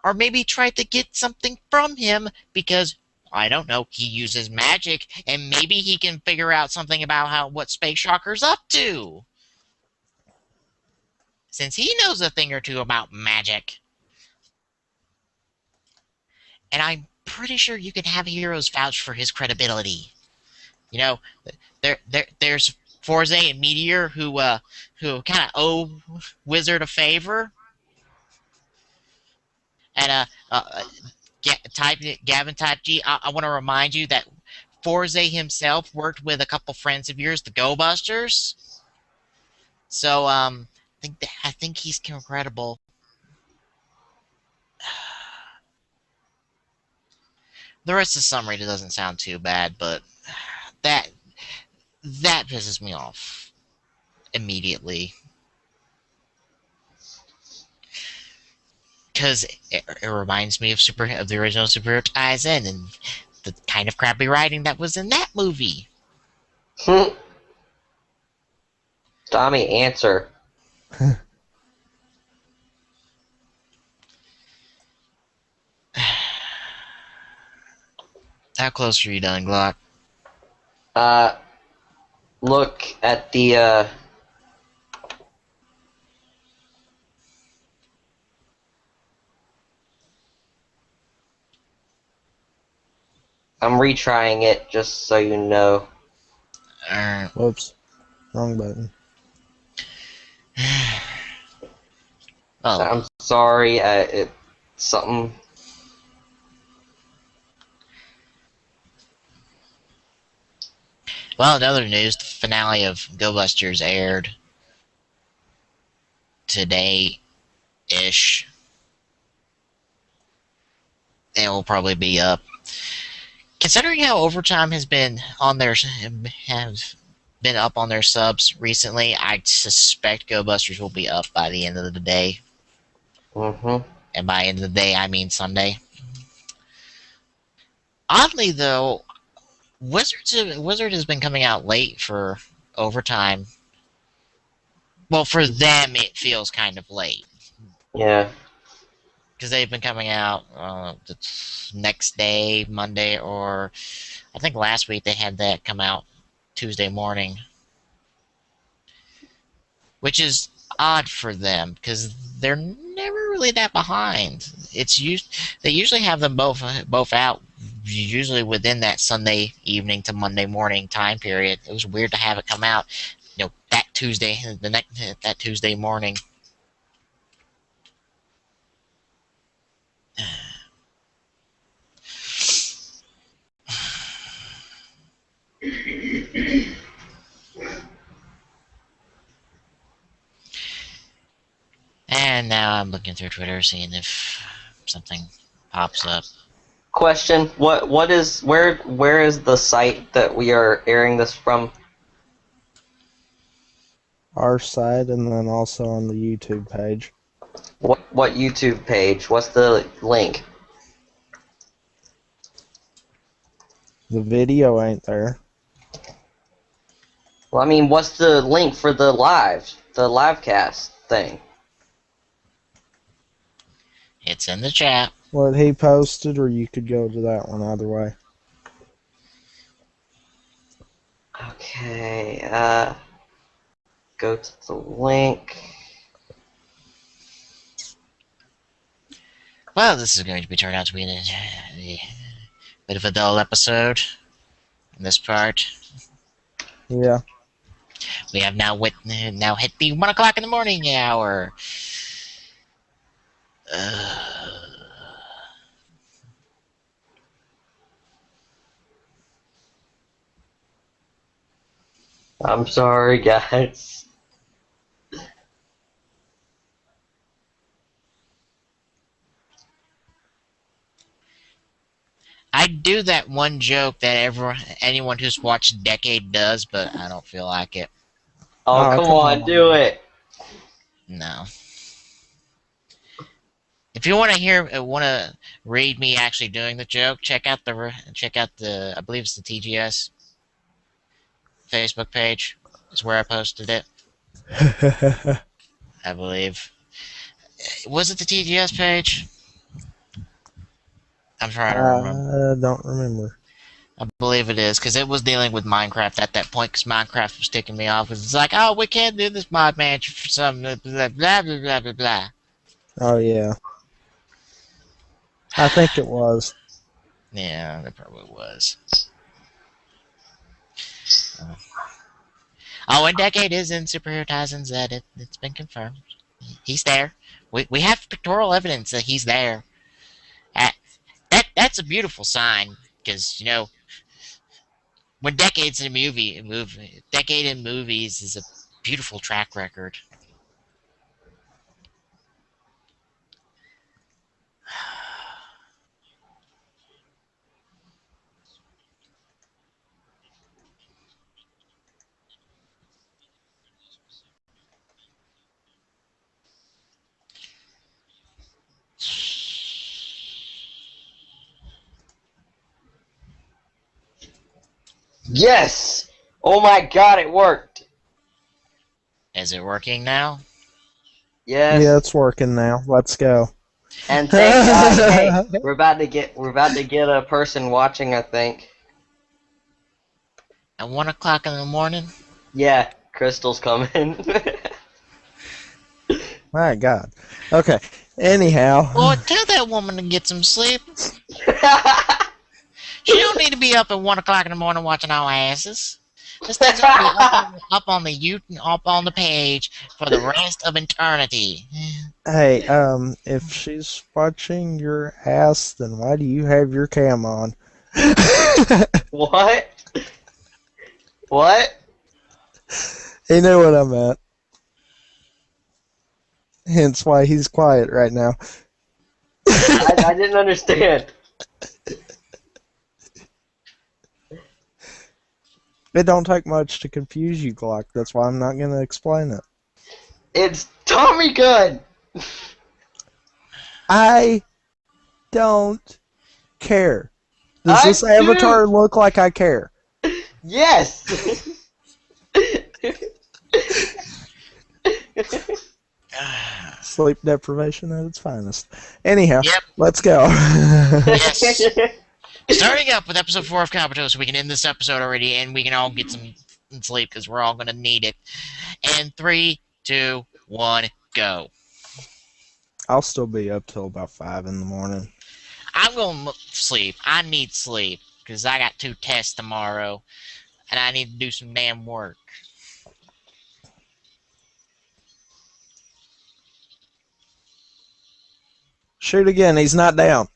S2: Or maybe try to get something from him because, I don't know, he uses magic and maybe he can figure out something about what Space Shocker's up to. Since he knows a thing or two about magic. And I'm pretty sure you can have heroes vouch for his credibility. There's Forze and Meteor who kind of owe Wizard a favor, and Gavin Type G. I want to remind you that Forze himself worked with a couple friends of yours, the Go Busters. So I think he's credible. The rest of the summary doesn't sound too bad, but that pisses me off immediately. Because it reminds me of the original Superhero Taisen and the kind of crappy writing that was in that movie.
S1: Tommy, answer.
S2: How close are you done, Glock?
S1: Look at the, I'm retrying it, just so you know.
S3: Whoops. Wrong button.
S2: Oh.
S1: I'm sorry, it's something...
S2: Well, in other news, the finale of Go Busters aired today-ish. It will probably be up. Considering how Overtime has been on their up on their subs recently, I suspect Go Busters will be up by the end of the day.
S1: Mm-hmm.
S2: And by end of the day, I mean Sunday. Oddly, though, Wizard has been coming out late for Overtime. Well, for them, it feels kind of late.
S1: Yeah.
S2: Because they've been coming out the next day, Monday, or I think last week they had that come out Tuesday morning. Which is odd for them, because they're never really that behind. They usually have them both out usually within that Sunday evening to Monday morning time period. It was weird to have it come out, that Tuesday, that Tuesday morning. And now I'm looking through Twitter, seeing if something pops up.
S1: Question: where is the site that we are airing this from?
S3: Our side, and then also on the YouTube page.
S1: What YouTube page? What's the link?
S3: The video ain't there.
S1: Well, I mean, what's the link for the livecast thing?
S2: It's in the chat.
S3: What he posted, or you could go to that one either way.
S1: Okay, go to the link.
S2: Well, this is going to be turned out to be a bit of a dull episode in this part.
S3: Yeah.
S2: We have now hit the 1 o'clock in the morning hour.
S1: I'm sorry, guys.
S2: I do that one joke that anyone who's watched Decade does, but I don't feel like it.
S1: Oh, come on, do it.
S2: No. If you want to read me actually doing the joke, check out the I believe it's the TGS Facebook page. It's where I posted it. I believe. Was it the TGS page? I'm trying to remember.
S3: I don't remember.
S2: I believe it is, because it was dealing with Minecraft at that point, because Minecraft was ticking me off. It's like, oh, we can't do this mod manager for some blah, blah, blah, blah, blah, blah.
S3: Oh, yeah. I think it was.
S2: Yeah, it probably was. Oh, and Decade is in Superhero Taizen's edit. It's been confirmed. He's there. We have pictorial evidence that he's there. That's a beautiful sign, because, when Decade in movies is a beautiful track record.
S1: Yes! Oh my god, it worked!
S2: Is it working now?
S1: Yes.
S3: Yeah, it's working now. Let's go.
S1: And thank God, hey, we're about to get a person watching, I think.
S2: At 1 o'clock in the morning?
S1: Yeah, Crystal's coming.
S3: My God. Okay. Anyhow.
S2: Well, tell that woman to get some sleep. She don't need to be up at 1 o'clock in the morning watching our asses. This thing's gonna be up on the page for the rest of eternity.
S3: Hey, if she's watching your ass, then why do you have your cam on?
S1: What? What?
S3: You know what I meant. Hence why he's quiet right now.
S1: I didn't understand.
S3: It don't take much to confuse you, Glock. That's why I'm not going to explain it.
S1: It's Tommy Gun!
S3: I don't care. Does this avatar look like I care?
S1: Yes!
S3: Sleep deprivation at its finest. Anyhow,
S2: Yep.
S3: Let's go.
S2: Yes. Starting up with episode 4 of Kabuto, so we can end this episode already, and we can all get some sleep, because we're all going to need it. And 3, 2, 1, go.
S3: I'll still be up till about 5 in the morning.
S2: I'm going to sleep. I need sleep because I got 2 tests tomorrow, and I need to do some damn work.
S3: Shoot again. He's not down.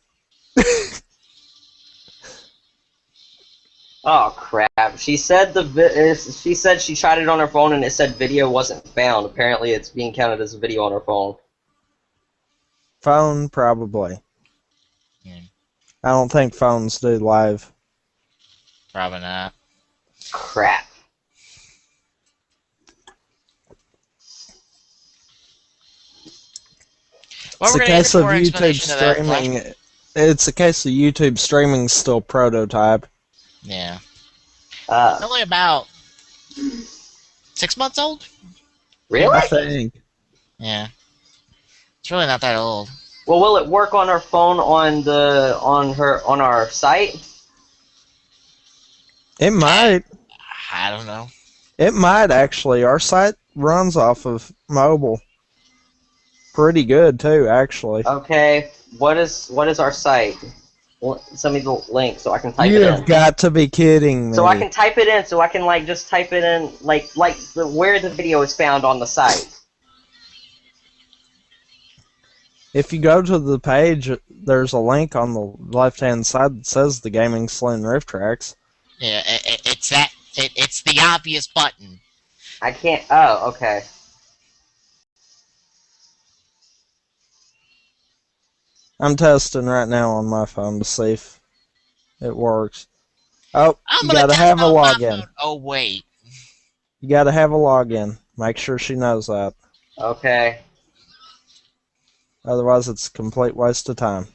S1: Oh crap! She said she said she tried it on her phone and it said video wasn't found. Apparently, it's being counted as a video on her phone.
S3: Phone, probably.
S2: Yeah,
S3: I don't think phones do live.
S2: probably not.
S1: Crap.
S2: Well,
S3: It's
S2: we're
S3: a
S2: going to
S3: case
S2: get
S3: of
S2: more
S3: YouTube
S2: explanation of that.
S3: streaming. It's a case of YouTube streaming still prototype.
S2: Yeah.
S1: Uh,
S2: Only about 6 months old?
S1: really?
S3: I think.
S2: Yeah. It's really not that old.
S1: Well, will it work on her phone on our site?
S3: It might.
S2: I don't know.
S3: It might actually. Our site runs off of mobile. Pretty good too, actually.
S1: Okay. What is our site? Send me the link so I can type
S3: You
S1: it
S3: have
S1: in.
S3: got to be kidding me.
S1: So I can type it in. So I can just type it in where the video is found on the site.
S3: If you go to the page, there's a link on the left-hand side that says the Gaming Saloon Rift Tracks.
S2: Yeah, it's that. It's the obvious button.
S1: I can't. Oh, okay.
S3: I'm testing right now on my phone to see if it works. Oh,
S2: I'm
S3: you
S2: gonna
S3: gotta
S2: test
S3: have a
S2: on my
S3: login.
S2: phone. Oh wait.
S3: You gotta have a login. Make sure she knows that.
S1: Okay.
S3: Otherwise, it's a complete waste of time.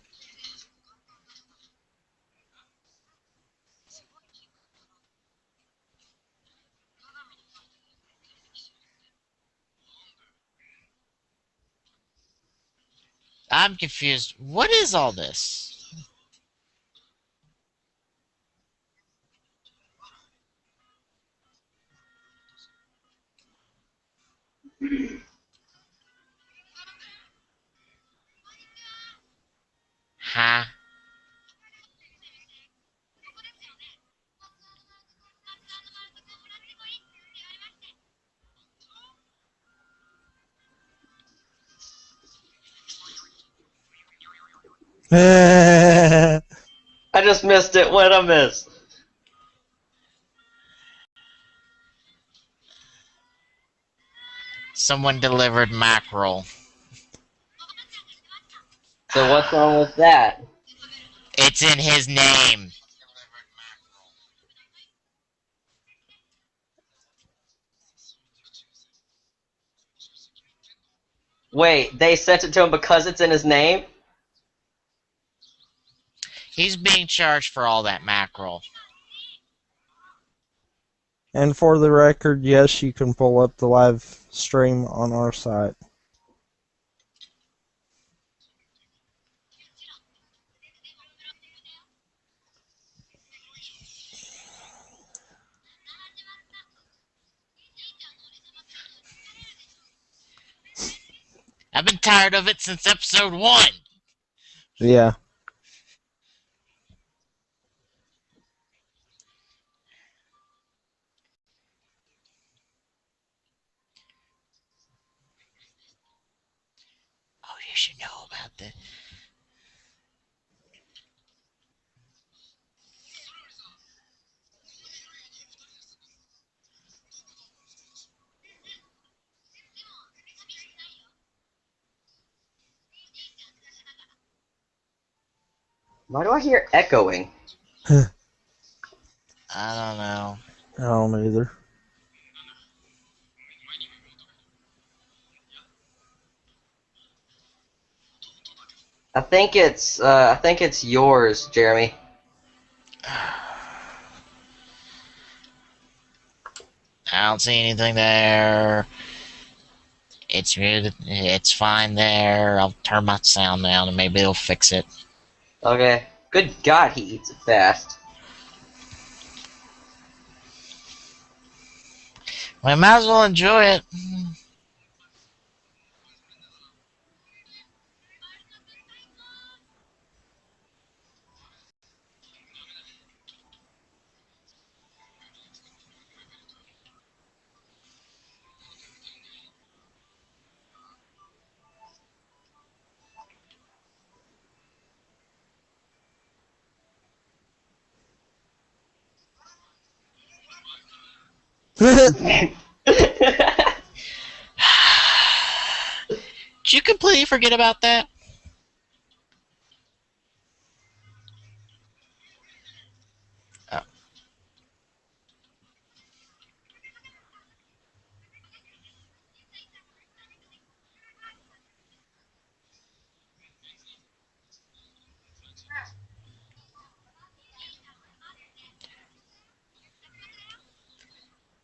S2: I'm confused. What is all this? Huh?
S3: Hey,
S1: I just missed it. What did I miss?
S2: Someone delivered mackerel.
S1: So what's wrong with that?
S2: It's in his name.
S1: Wait, they sent it to him because it's in his name?
S2: He's being charged for all that mackerel.
S3: and for the record, yes, you can pull up the live stream on our site.
S2: I've been tired of it since episode 1.
S3: Yeah.
S2: Oh, you should know about this.
S1: Why do I hear echoing?
S2: I don't know.
S3: I don't either.
S1: I think it's yours, Jeremy.
S2: I don't see anything there. It's muted. It's fine there. I'll turn my sound down and maybe it'll fix it.
S1: Okay. Good God, he eats it fast.
S2: We might as well enjoy it. Did you completely forget about that? Oh.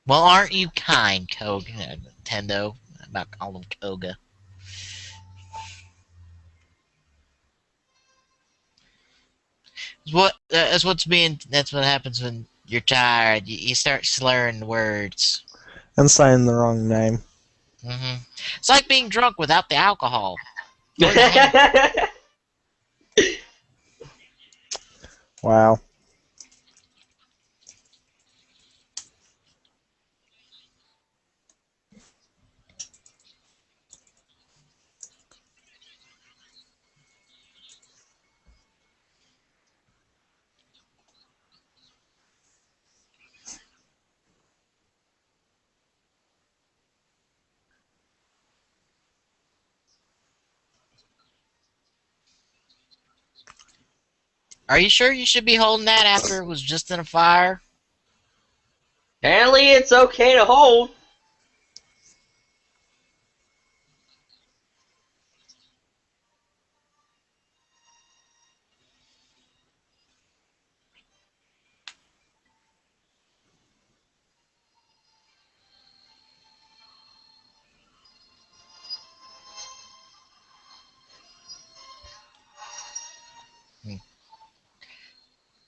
S2: Well, aren't you kind, Koga, Nintendo? I'm about to call him Koga. That's what happens when you're tired. You start slurring words.
S3: And saying the wrong name.
S2: It's like being drunk without the alcohol. Or the hang.
S3: Wow.
S2: Are you sure you should be holding that after it was just in a fire?
S1: Apparently, it's okay to hold.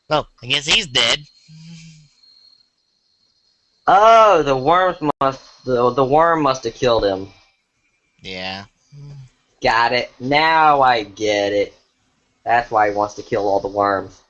S2: Well, I guess he's dead.
S1: Oh, the worm must have killed him.
S2: Yeah.
S1: Got it. Now I get it. That's why he wants to kill all the worms.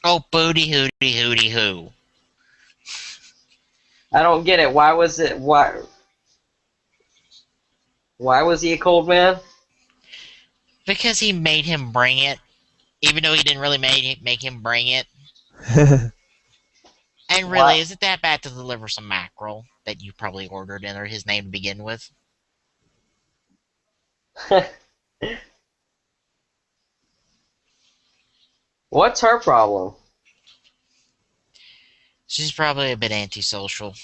S2: Oh, booty hooty hooty hoo.
S1: I don't get it. Why was it? Why was he a cold man?
S2: Because he made him bring it, even though he didn't really make him bring it. And really,
S1: Why?
S2: is it that bad to deliver some mackerel that you probably ordered under his name to begin with?
S1: What's her problem?
S2: She's probably a bit antisocial.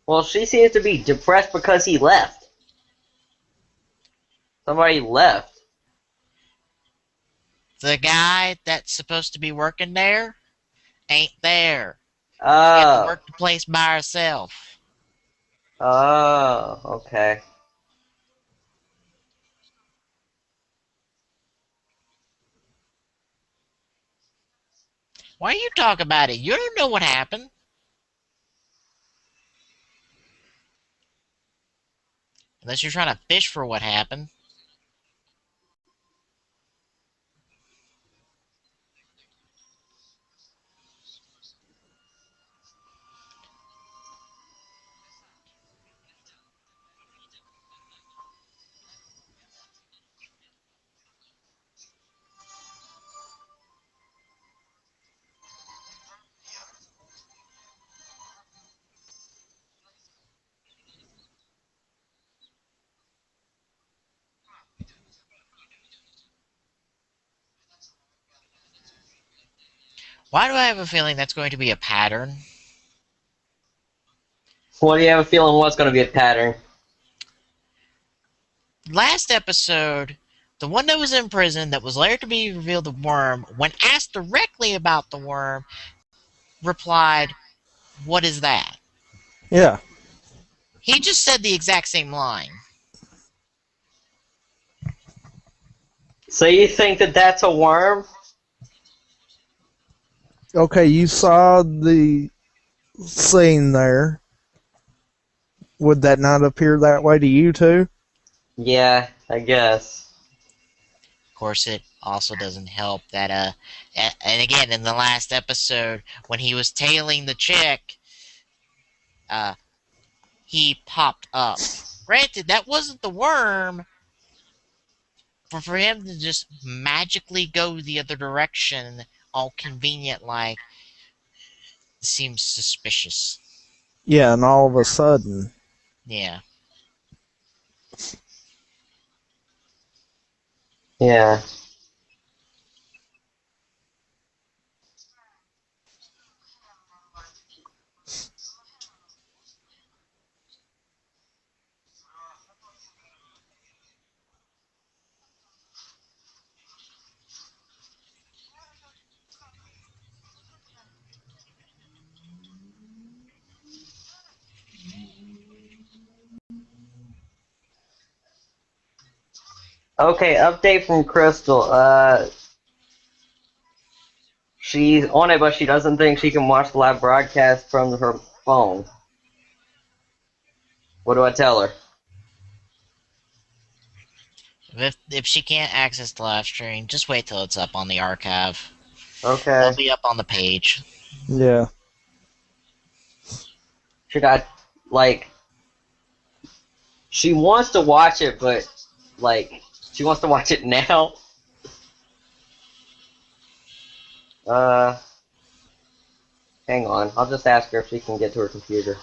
S1: Well, she seems to be depressed because he left. Somebody left.
S2: The guy that's supposed to be working there ain't there. She got to
S1: Oh.
S2: work the place by herself.
S1: Oh, okay.
S2: Why you talk about it? You don't know what happened. Unless you're trying to fish for what happened. Why do I have a feeling that's going to be a pattern?
S1: What do you have a feeling what's going to be a pattern?
S2: Last episode, the one that was in prison that was later to be revealed the worm, when asked directly about the worm, replied, "What is that?"
S3: Yeah.
S2: He just said the exact same line.
S1: So you think that that's a worm?
S3: Okay, you saw the scene there. Would that not appear that way to you too?
S1: Yeah, I guess.
S2: Of course, it also doesn't help that and again in the last episode when he was tailing the chick, uh, he popped up. Granted, that wasn't the worm, but for him to just magically go the other direction, all convenient like, seems suspicious.
S3: Yeah, and all of a sudden.
S2: Yeah.
S1: Yeah. Okay, update from Crystal. She's on it, but she doesn't think she can watch the live broadcast from her phone. What do I tell her?
S2: If she can't access the live stream, just wait till it's up on the archive. It'll
S1: Okay.
S2: be up on the page.
S3: Yeah.
S1: Should I, like, she wants to watch it, but, like, she wants to watch it now? Uh, hang on. I'll just ask her if she can get to her computer.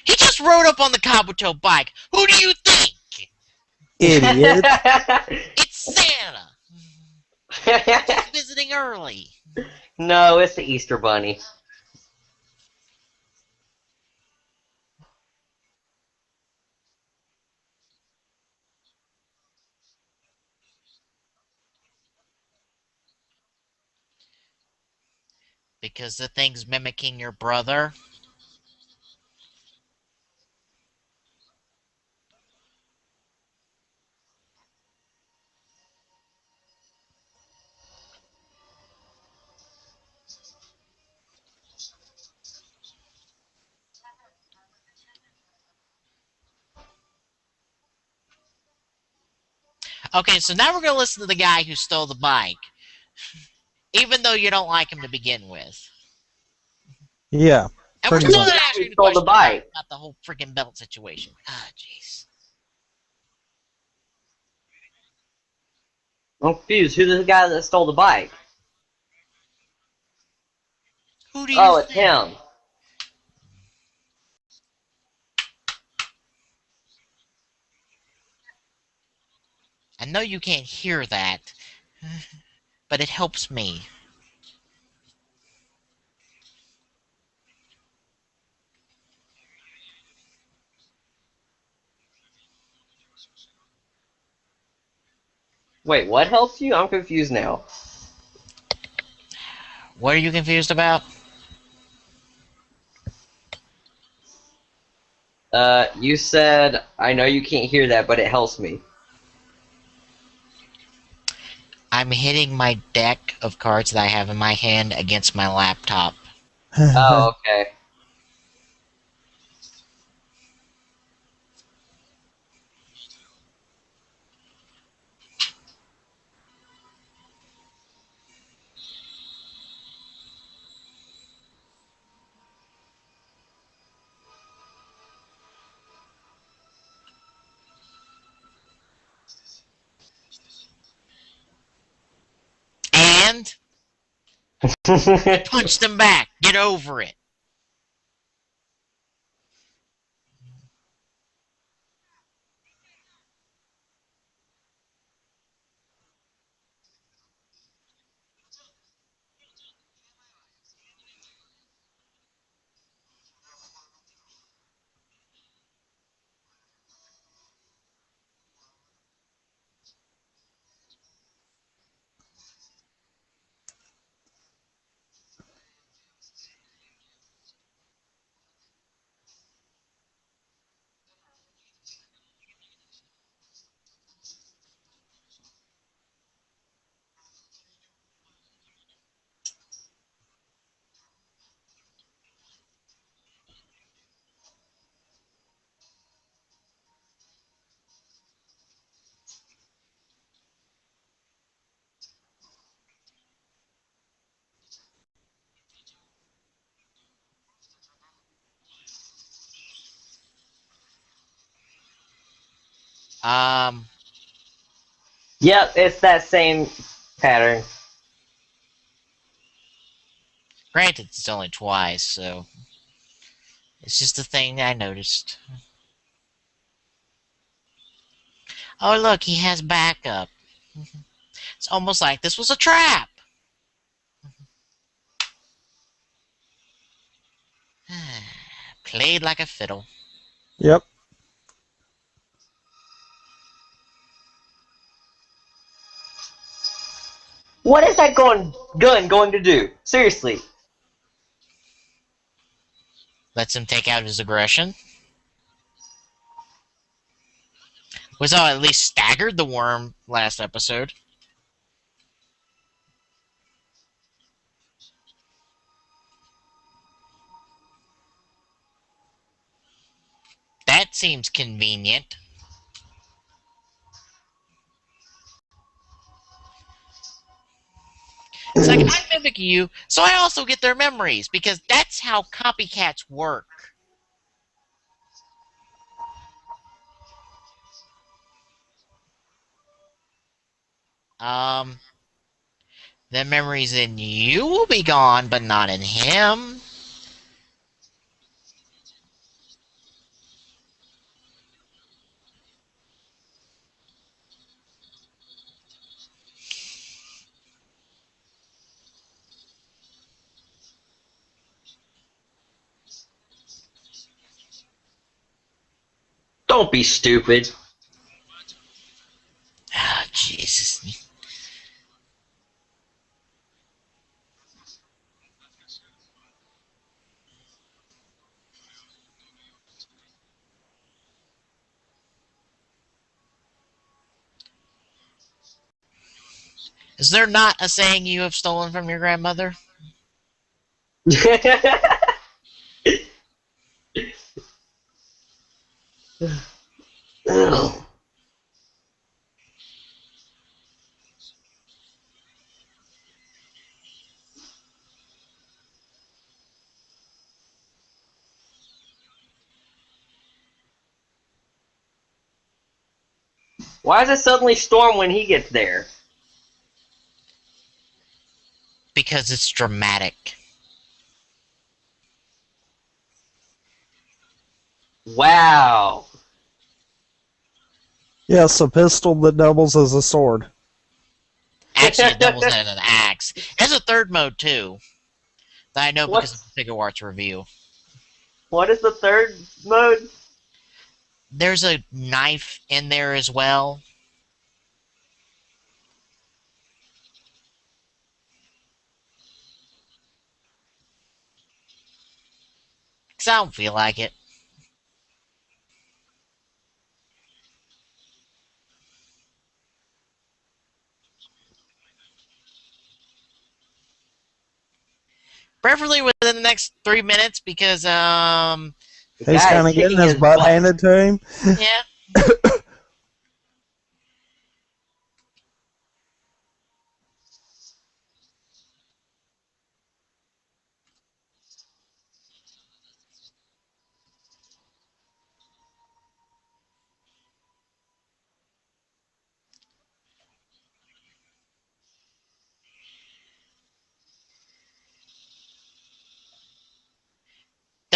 S2: He just rode up on the Kabuto bike. Who do you think?
S3: Idiot.
S2: It's Santa. Just visiting early.
S1: No, it's the Easter Bunny.
S2: Because the thing's mimicking your brother. Okay, so now we're going to listen to the guy who stole the bike. Even though you don't like him to begin with.
S3: Yeah,
S2: And we're
S3: pretty
S2: still
S3: much.
S2: not asking
S1: Who
S2: the
S1: stole the
S2: question
S1: bike?
S2: about the whole freaking belt situation. Ah, jeez.
S1: I'm confused. Who's the guy that stole the bike?
S2: Who do you
S1: Oh, it's
S2: think?
S1: him.
S2: I know you can't hear that, but it helps me.
S1: Wait, what helps you? I'm confused now.
S2: What are you confused about?
S1: You said, I know you can't hear that, but it helps me.
S2: I'm hitting my deck of cards that I have in my hand against my laptop.
S1: Oh, okay.
S2: And punch them back. Get over it. Um,
S1: Yep, it's that same pattern.
S2: Granted, it's only twice, so it's just a thing I noticed. Oh, look, he has backup. It's almost like this was a trap. Played like a fiddle.
S3: Yep.
S1: What is that gun going to do? Seriously.
S2: Lets him take out his aggression. Was at least staggered the worm last episode. That seems convenient. It's like, I mimic you, so I also get their memories, because that's how copycats work. The memories in you will be gone, but not in him.
S1: Don't be stupid.
S2: Ah, Jesus. Is there not a saying you have stolen from your grandmother?
S1: Why does it suddenly storm when he gets there?
S2: Because it's dramatic.
S1: Wow.
S3: Yes, a pistol that doubles as a sword.
S2: Actually, it doubles as an axe. It has a third mode, too. That I know because of
S1: What's,
S2: the Figure Arts review.
S1: what is the third mode?
S2: There's a knife in there as well. Because I don't feel like it. Preferably within the next 3 minutes because,
S1: The
S3: He's
S1: guy
S3: kind
S1: is
S3: of getting
S1: kicking
S3: his
S1: his
S3: butt
S1: butt.
S3: handed to him.
S2: yeah.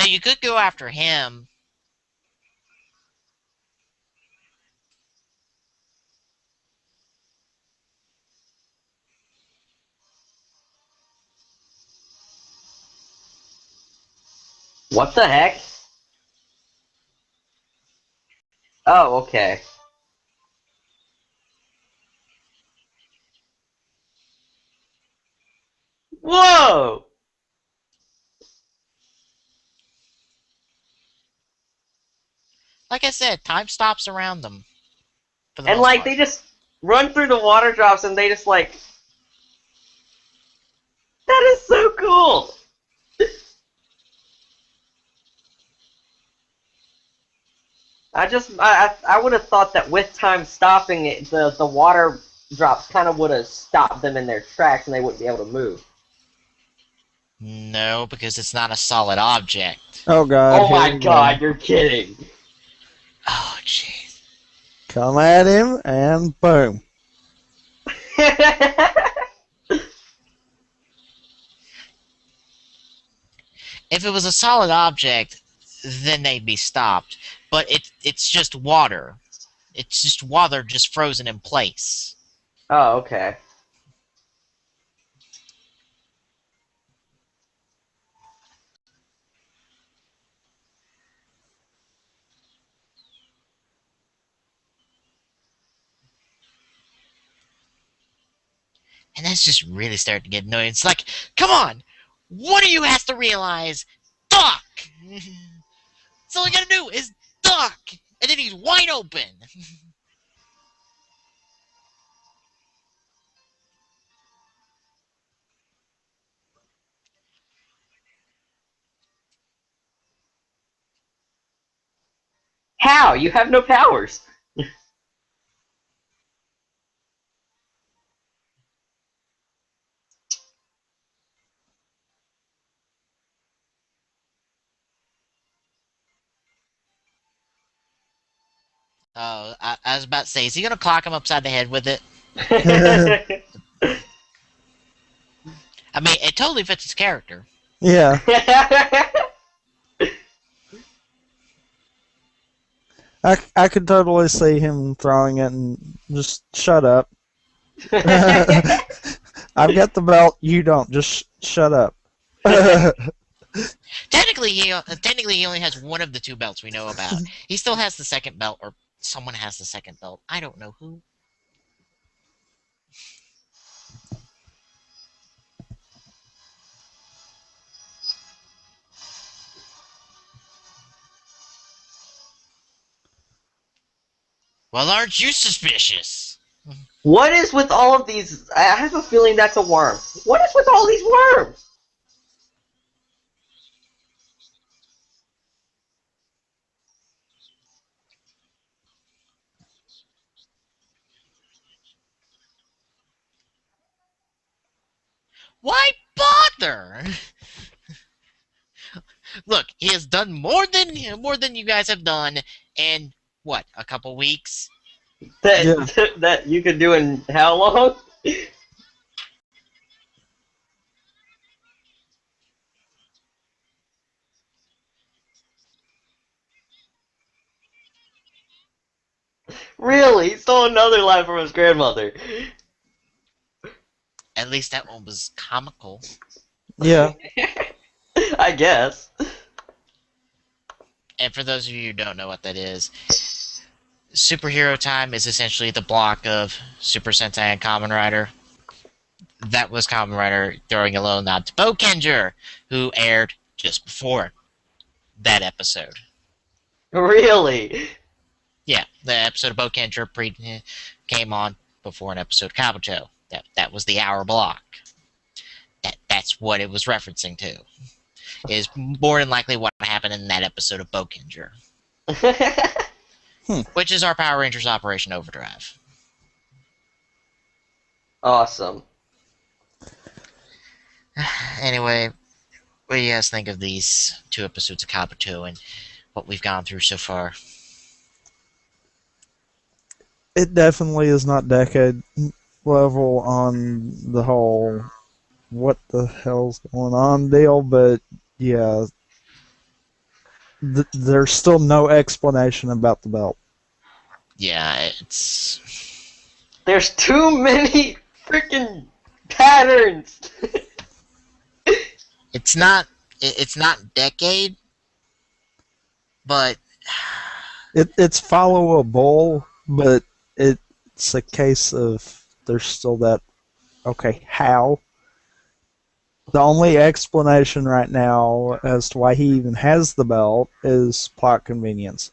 S2: Now you could go after him.
S1: What the heck? Oh, okay. Whoa!
S2: Like I said, time stops around them. For the
S1: And
S2: most
S1: like
S2: part.
S1: they just run through the water drops and they just like that is so cool. I would have thought that with time stopping it, the water drops kind of would have stopped them in their tracks and they wouldn't be able to move.
S2: No, because it's not a solid object.
S3: Oh God,
S1: Oh
S3: here
S1: my
S3: we go.
S1: god, you're kidding.
S2: Oh, jeez.
S3: Come at him, and boom.
S2: If it was a solid object, then they'd be stopped. But it's just water. It's just water just frozen in place.
S1: Oh, okay.
S2: And that's just really starting to get annoying. It's like, come on! One of you has to realize, duck! That's all you gotta do is duck! And then he's wide open!
S1: How? You have no powers.
S2: Oh, I was about to say, is he gonna clock him upside the head with it? I mean, it totally fits his character.
S3: Yeah, I could totally see him throwing it and just shut up. I've got the belt, you don't. Just shut up.
S2: Technically, he only has one of the two belts we know about. He still has the second belt, or someone has the second belt. I don't know who. Well, aren't you suspicious?
S1: What is with all of these? I have a feeling that's a worm. What is with all these worms?
S2: Why bother? Look, he has done more than you guys have done in what, a couple weeks?
S1: That
S3: Yeah.
S1: that you could do in how long? Really? He stole another life from his grandmother.
S2: At least that one was comical.
S3: Yeah.
S1: I guess.
S2: And for those of you who don't know what that is, Superhero Time is essentially the block of Super Sentai and Kamen Rider. That was Kamen Rider throwing a little nod to Bokenger, who aired just before that episode.
S1: Really?
S2: Yeah, the episode of Bokenger came on before an episode of Kabuto. That was the hour block. That's what it was referencing to. Is more than likely what happened in that episode of Bokenger. Which is our Power Rangers Operation Overdrive.
S1: Awesome.
S2: Anyway, what do you guys think of these two episodes of Kabuto and what we've gone through so far?
S3: It definitely is not decade level on the whole what the hell's going on deal, but yeah, there's still no explanation about the belt.
S2: Yeah, it's...
S1: There's too many freaking patterns.
S2: It's not decade, but
S3: It's followable, but it's a case of there's still that, okay, how? The only explanation right now as to why he even has the belt is plot convenience.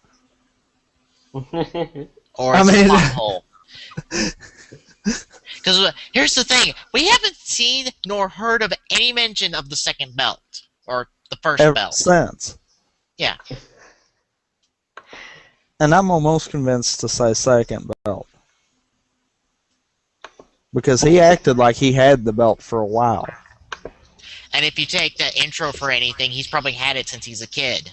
S2: or
S3: I
S2: it's a
S3: mean-
S2: plot hole. Because here's the thing, we haven't seen nor heard of any mention of the second belt or the first
S3: Ever
S2: belt.
S3: since.
S2: Yeah,
S3: And I'm almost convinced to say second belt. Because he acted like he had the belt for a while.
S2: and if you take the intro for anything, he's probably had it since he's a kid.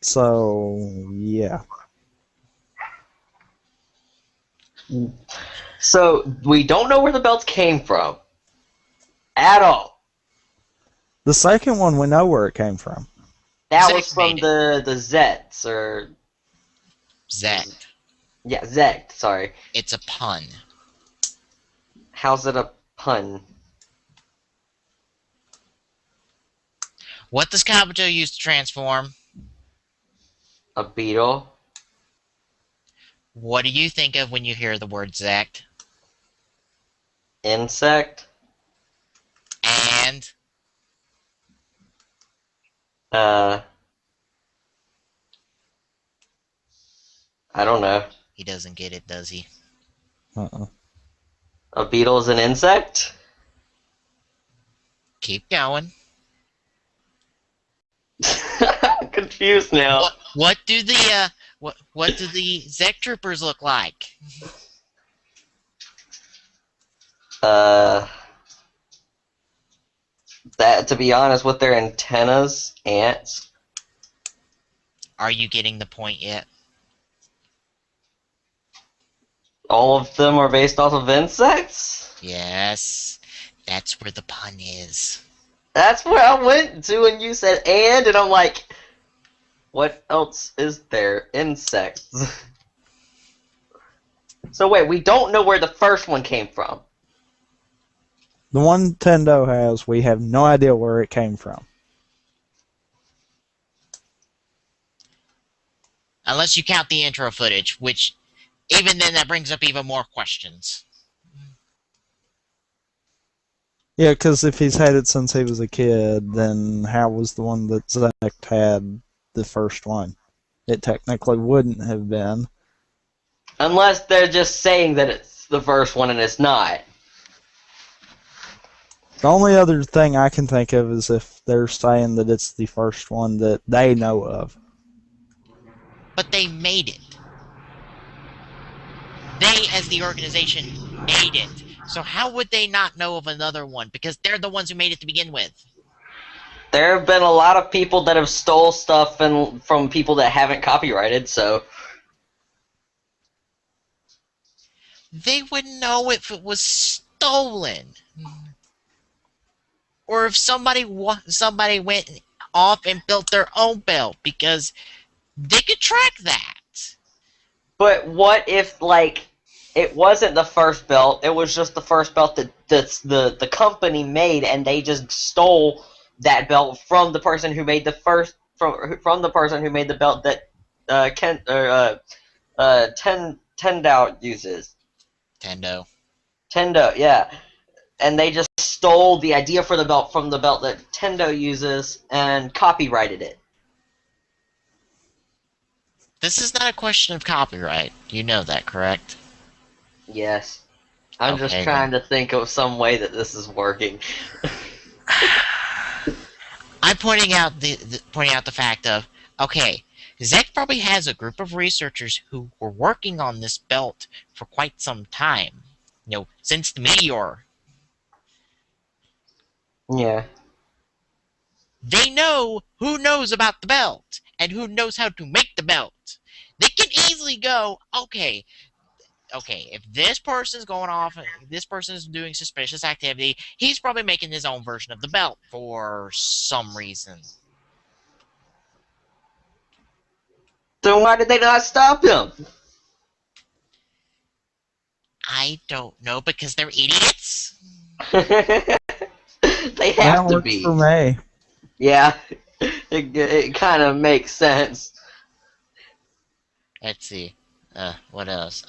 S3: So, yeah.
S1: So we don't know where the belts came from at all.
S3: The second one, we know where it came from.
S1: That was
S2: Zach
S1: from
S2: made it.
S1: the Zets or
S2: Zach.
S1: yeah, Zect. Sorry.
S2: It's a pun.
S1: How's it a pun?
S2: What does Kabuto use to transform?
S1: A beetle?
S2: What do you think of when you hear the word Zach?
S1: Insect?
S2: And
S1: Uh, I don't know.
S2: he doesn't get it, does he?
S3: Uh-uh.
S1: A beetle is an insect?
S2: Keep going.
S1: I'm confused now.
S2: What do the what do the Zek troopers look like?
S1: Uh, that to be honest, with their antennas, ants.
S2: Are you getting the point yet?
S1: All of them are based off of insects?
S2: Yes. That's where the pun is.
S1: That's where I went to when you said and I'm like, what else is there? Insects. So wait, we don't know where the first one came from.
S3: The one Nintendo has, we have no idea where it came from.
S2: Unless you count the intro footage, which even then that brings up even more questions.
S3: Yeah, because if he's had it since he was a kid, then how was the one that Zach had the first one? It technically wouldn't have been.
S1: Unless they're just saying that it's the first one and it's not.
S3: The only other thing I can think of is if they're saying that it's the first one that they know of.
S2: But they made it. They, as the organization, made it. So how would they not know of another one? Because they're the ones who made it to begin with.
S1: There have been a lot of people that have stole stuff from people that haven't copyrighted, so...
S2: They wouldn't know if it was stolen. Or if somebody went off and built their own belt, because they could track that.
S1: But what if, like, it wasn't the first belt, it was just the first belt that the company made, and they just stole that belt from the person who made the first, from the person who made the belt that Tendao uses. Tendo, yeah. And they just stole the idea for the belt from the belt that Tendo uses and copyrighted it.
S2: This is not a question of copyright. You know that, correct?
S1: Yes. I'm
S2: Okay,
S1: just trying to think of some way that this is working.
S2: I'm pointing out the fact of, okay, Zek probably has a group of researchers who were working on this belt for quite some time. You know, since the meteor.
S1: Yeah.
S2: They know who knows about the belt and who knows how to make the belt. They can easily go, okay, if this person's going off, if this person's doing suspicious activity, he's probably making his own version of the belt for some reason.
S1: So why did they not stop him?
S2: I don't know, because they're idiots.
S1: They
S3: That
S1: have to
S3: works
S1: be.
S3: for me.
S1: Yeah. It kind of makes sense.
S2: Let's see. What else?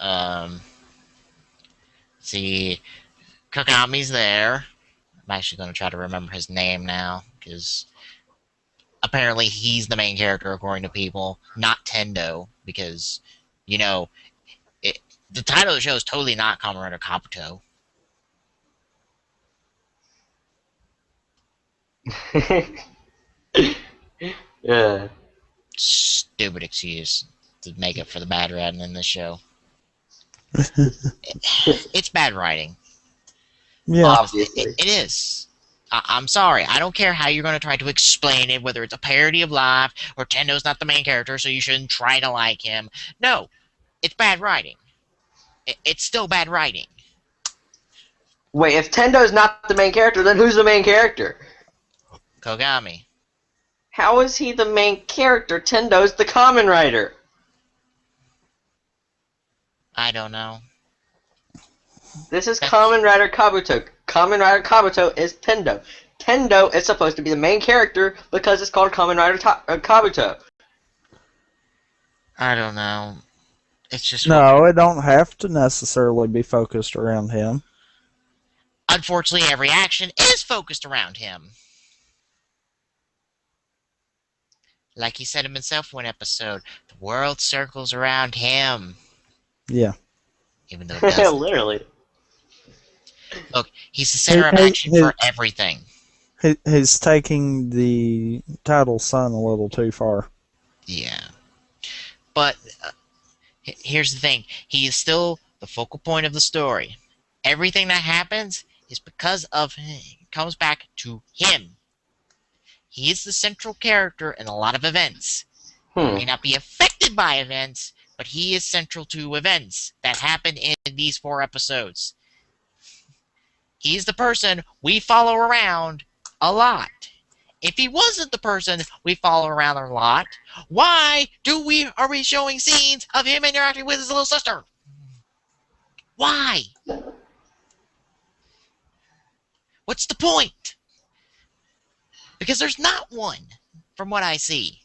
S2: See, Kokami's there. I'm actually going to try to remember his name now, because apparently he's the main character according to people, not Tendo, because, you know, the title of the show is totally not Kamen Rider Kabuto.
S1: Yeah.
S2: Stupid excuse to make up for the bad writing in this show. It's bad writing.
S3: Yeah.
S1: Obviously.
S2: It is. I'm sorry. I don't care how you're going to try to explain it, whether it's a parody of life or Tendo's not the main character, so you shouldn't try to like him. No, it's bad writing. It's still bad writing.
S1: Wait, if Tendo's not the main character, then who's the main character?
S2: Kogami.
S1: How is he the main character? Tendo's the Kamen Rider.
S2: I don't know.
S1: This is Kamen Rider Kabuto. Kamen Rider Kabuto is Tendo. Tendo is supposed to be the main character because it's called Kamen Rider Kabuto.
S2: I don't know. It's just
S3: No, it don't have to necessarily be focused around him.
S2: unfortunately every action is focused around him. Like he said himself one episode, the world circles around him.
S3: Yeah.
S2: Even though it doesn't.
S1: Literally.
S2: Look, he's the center of action for everything.
S3: He's taking the title son a little too far.
S2: Yeah. But here's the thing. He is still the focal point of the story. Everything that happens is because of him. It comes back to him. He is the central character in a lot of events. He may not be affected by events, but he is central to events that happen in these 4 episodes. He's the person we follow around a lot. If he wasn't the person we follow around a lot, why are we showing scenes of him interacting with his little sister? Why? What's the point? Because there's not one, from what I see.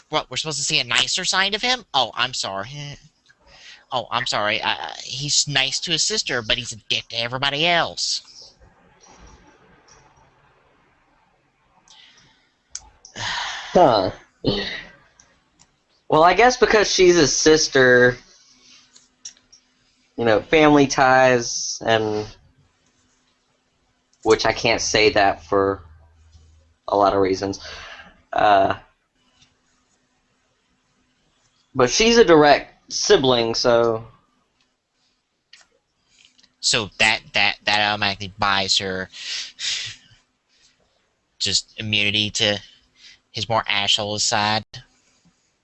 S2: What, we're supposed to see a nicer side of him? Oh, I'm sorry. Oh, I'm sorry. He's nice to his sister, but he's a dick to everybody else.
S1: Huh. Well, I guess because she's his sister, you know, family ties, and which I can't say that for a lot of reasons. But she's a direct sibling, so...
S2: So that automatically buys her just immunity to his more asshole side.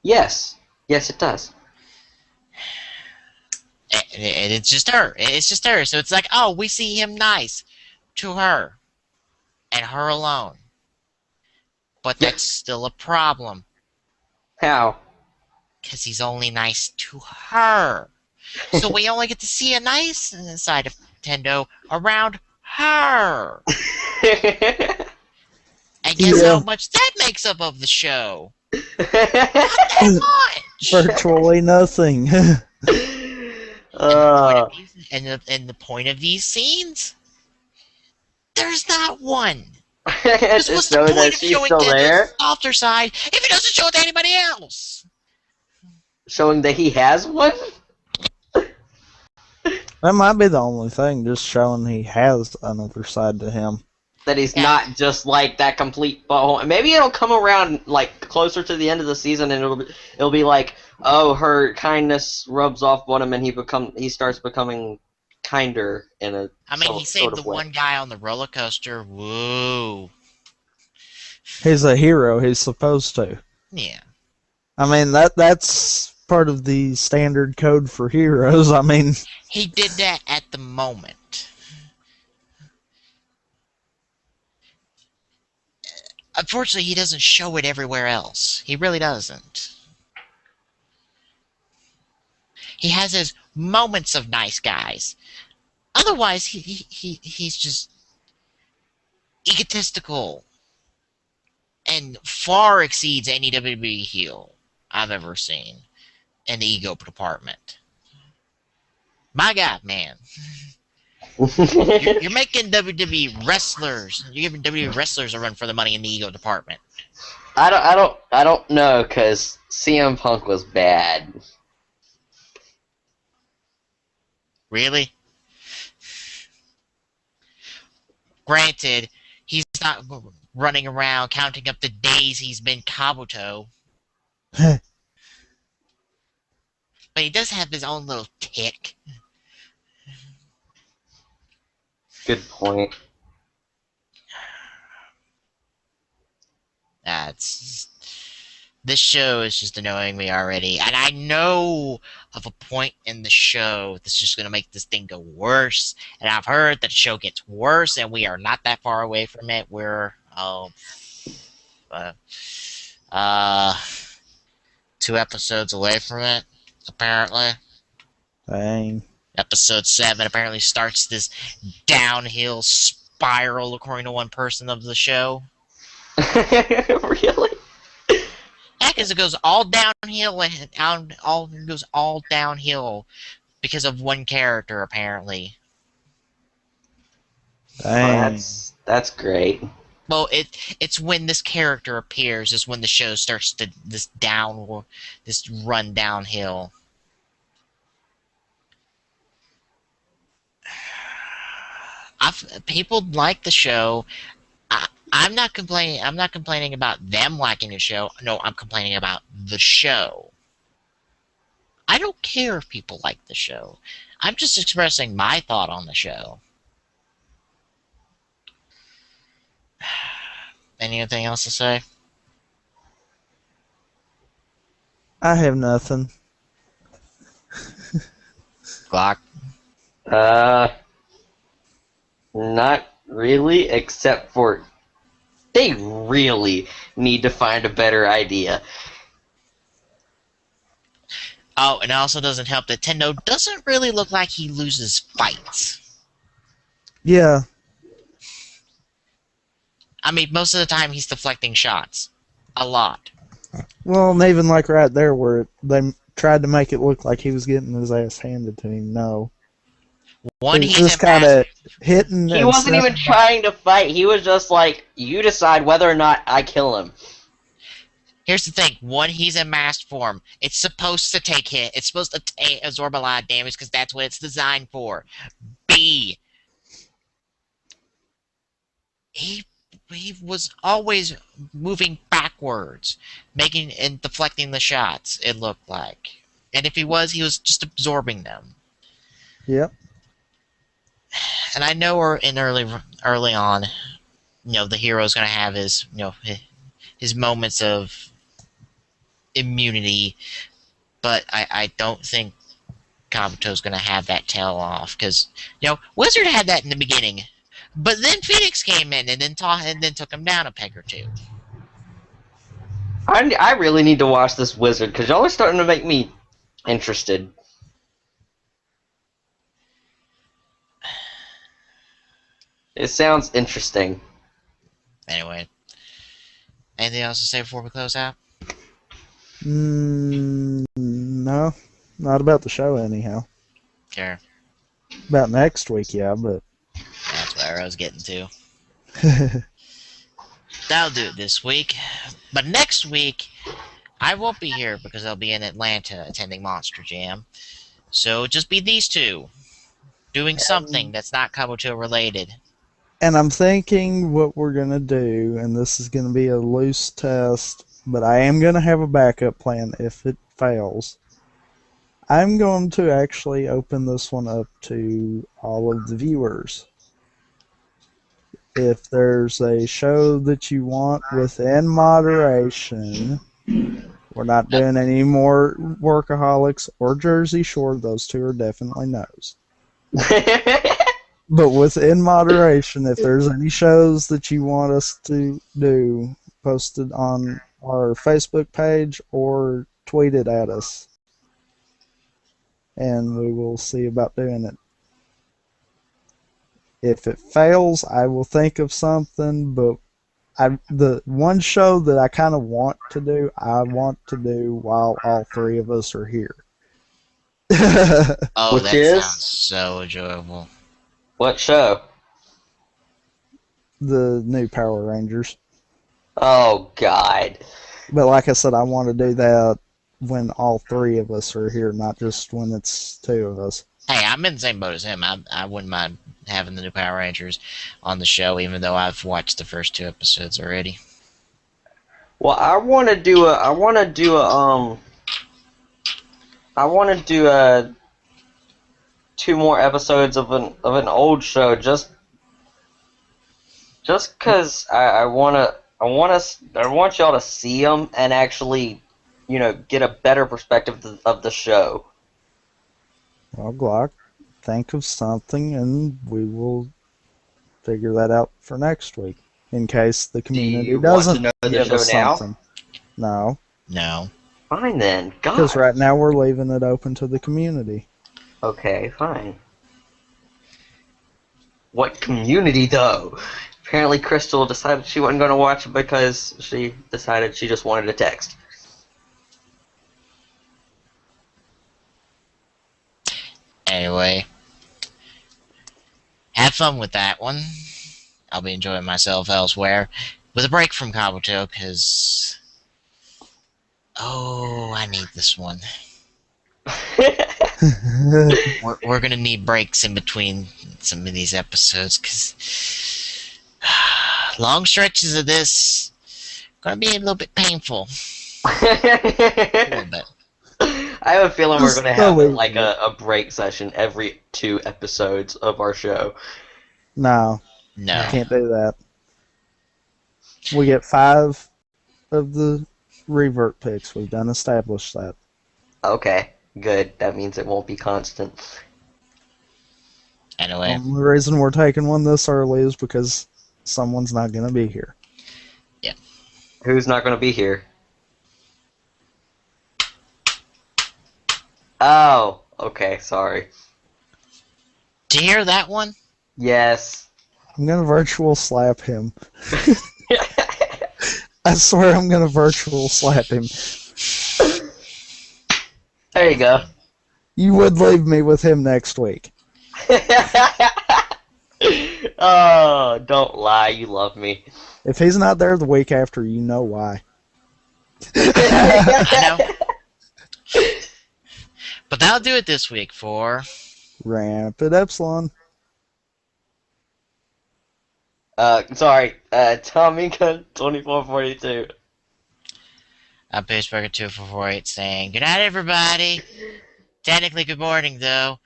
S1: Yes. Yes, it does.
S2: And it's just her. It's just her. So it's like, oh, we see him nice to her. And her alone. But that's still a problem.
S1: How?
S2: Because he's only nice to her. So we only get to see a nice side of Tendo around her. And guess how much that makes up of the show? Not that much.
S3: Virtually nothing.
S2: And the point of these scenes? There's not one.
S1: It's
S2: What's the
S1: showing
S2: point
S1: that
S2: of
S1: she's
S2: showing
S1: still there?
S2: softer side if it doesn't show it to anybody else?
S1: Showing that he has one?
S3: That might be the only thing, just showing he has another side to him.
S1: That he's not just like that complete butthole. Maybe it'll come around like closer to the end of the season, and it'll be like, oh, her kindness rubs off on him, and he starts becoming kinder in a.
S2: I mean, he saved the one guy on the roller coaster. Whoa.
S3: He's a hero. He's supposed to.
S2: Yeah.
S3: I mean, that's part of the standard code for heroes. I mean,
S2: he did that at the moment. Unfortunately, he doesn't show it everywhere else. He really doesn't. He has his moments of nice guys. Otherwise, he's just egotistical and far exceeds any WWE heel I've ever seen in the ego department. My God, man. You're making WWE wrestlers. You're giving WWE wrestlers a run for the money in the ego department.
S1: I don't know, because CM Punk was bad.
S2: Really? Granted, he's not running around counting up the days he's been Kabuto. But he does have his own little tick.
S1: Good point.
S2: This show is just annoying me already, and I know of a point in the show that's just going to make this thing go worse. And I've heard that the show gets worse, and we are not that far away from it. We're uh, uh, 2 episodes away from it, apparently.
S3: Dang.
S2: Episode 7 apparently starts this downhill spiral, according to one person of the show.
S1: Really?
S2: Heck, as it goes all downhill and goes all downhill because of one character, apparently.
S3: Dang.
S1: That's great.
S2: Well, it's when this character appears is when the show starts to this run downhill. People like the show. I'm not complaining. I'm not complaining about them liking the show. No, I'm complaining about the show. I don't care if people like the show. I'm just expressing my thought on the show. Anything else to say?
S3: I have nothing.
S2: Glock?
S1: Not really, except for they really need to find a better idea.
S2: Oh, and it also doesn't help that Tendo doesn't really look like he loses fights.
S3: Yeah.
S2: I mean, most of the time he's deflecting shots. A lot.
S3: Well, and even like right there where they tried to make it look like he was getting his ass handed to him, no.
S2: One,
S3: He was
S2: he's
S3: just kind of hitting.
S1: He
S3: and
S1: wasn't even
S3: stepping.
S1: trying to fight. He was just like, you decide whether or not I kill him.
S2: Here's the thing. One, he's in masked form. It's supposed to take hit. It's supposed to absorb a lot of damage because that's what it's designed for. B, he was always moving backwards, making and deflecting the shots, it looked like. And if he was just absorbing them.
S3: Yep.
S2: And I know we're in early on, the hero's going to have his moments of immunity, but I don't think Kabuto's going to have that tail off because Wizard had that in the beginning, but then Phoenix came in and then took him down a peg or two.
S1: I really need to watch this Wizard because y'all are starting to make me interested. It sounds interesting.
S2: Anyway, anything else to say before we close out?
S3: No, not about the show anyhow.
S2: Care.
S3: About next week, yeah, but
S2: That's where I was getting to. That'll do it this week. But next week, I won't be here because I'll be in Atlanta attending Monster Jam. So just be these two, doing something that's not Kabuto related.
S3: And I'm thinking what we're going to do, and this is going to be a loose test, but I am going to have a backup plan if it fails. I'm going to actually open this one up to all of the viewers. If there's a show that you want within moderation, we're not doing any more Workaholics or Jersey Shore. Those two are definitely no's. But within moderation, if there's any shows that you want us to do, post it on our Facebook page or tweet it at us. And we will see about doing it. If it fails, I will think of something, but the one show that I kind of want to do, I want to do while all three of us are here.
S2: Oh,
S1: Which
S2: that
S1: is?
S2: sounds so enjoyable.
S1: What show?
S3: The new Power Rangers.
S1: Oh, God.
S3: But like I said, I want to do that when all three of us are here, not just when it's two of us.
S2: Hey, I'm in the same boat as him. I wouldn't mind having the new Power Rangers on the show, even though I've watched the first 2 episodes already.
S1: Well, I want to do a 2 more episodes of an old show just because I want to I want y'all to see them and actually, get a better perspective of the show.
S3: Well, Glock, think of something and we will figure that out for next week. In case the
S1: Do
S3: community
S1: you want to
S3: doesn't
S1: know the
S3: give
S1: show
S3: us
S1: now?
S3: something. No,
S2: No.
S1: Fine then.
S3: because
S1: God.
S3: right now we're leaving it open to the community.
S1: Okay, fine. What community though? Apparently, Crystal decided she wasn't going to watch it because she decided she just wanted a text.
S2: Anyway, have fun with that one. I'll be enjoying myself elsewhere with a break from Kabuto, because I need this one. We're gonna need breaks in between some of these episodes, because long stretches of this are gonna be a little bit painful. A little bit.
S1: I have a feeling we're
S3: Just
S1: going to have
S3: believe
S1: like
S3: me.
S1: a break session every 2 episodes of our show.
S3: No,
S2: No.
S3: can't do that. We get 5 of the revert picks. We've done established that.
S1: Okay, good. That means it won't be constant.
S2: Anyway,
S3: Only reason we're taking one this early is because someone's not going to be here.
S1: Who's not going to be here? Oh, okay, sorry.
S2: to hear that one,
S1: Yes.
S3: I'm going to virtual slap him. I swear I'm going to virtual slap him.
S1: There you go.
S3: You would leave me with him next week.
S1: Oh, don't lie. You love me.
S3: If he's not there the week after, you know why.
S2: I know. But that'll do it this week for
S3: Rampant Epsilon.
S1: Sorry. Tommy Gun 2442.
S2: I'm Paceburger 2448 saying good night, everybody. Technically, good morning, though.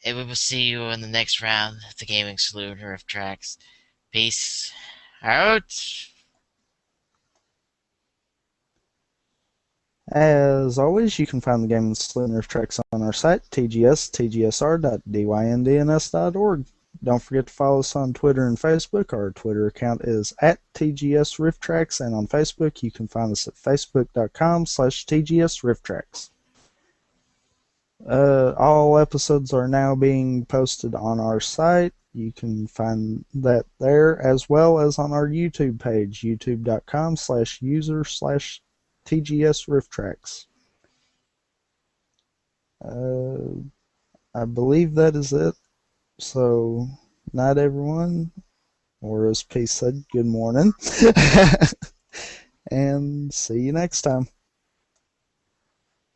S2: And we will see you in the next round of the Gaming Saloon Riff Tracks. Peace out.
S3: As always, you can find the Gaming Saloon Tracks on our site, tgsr.dyndns.org. Don't forget to follow us on Twitter and Facebook. Our Twitter account is at TGSRiffTracks, and on Facebook, you can find us at facebook.com/TGSRiffTracks. All episodes are now being posted on our site. You can find that there, as well as on our YouTube page, youtube.com/user/TGSRiffTracks. I believe that is it. So, night everyone, or as P said, good morning, and see you next time.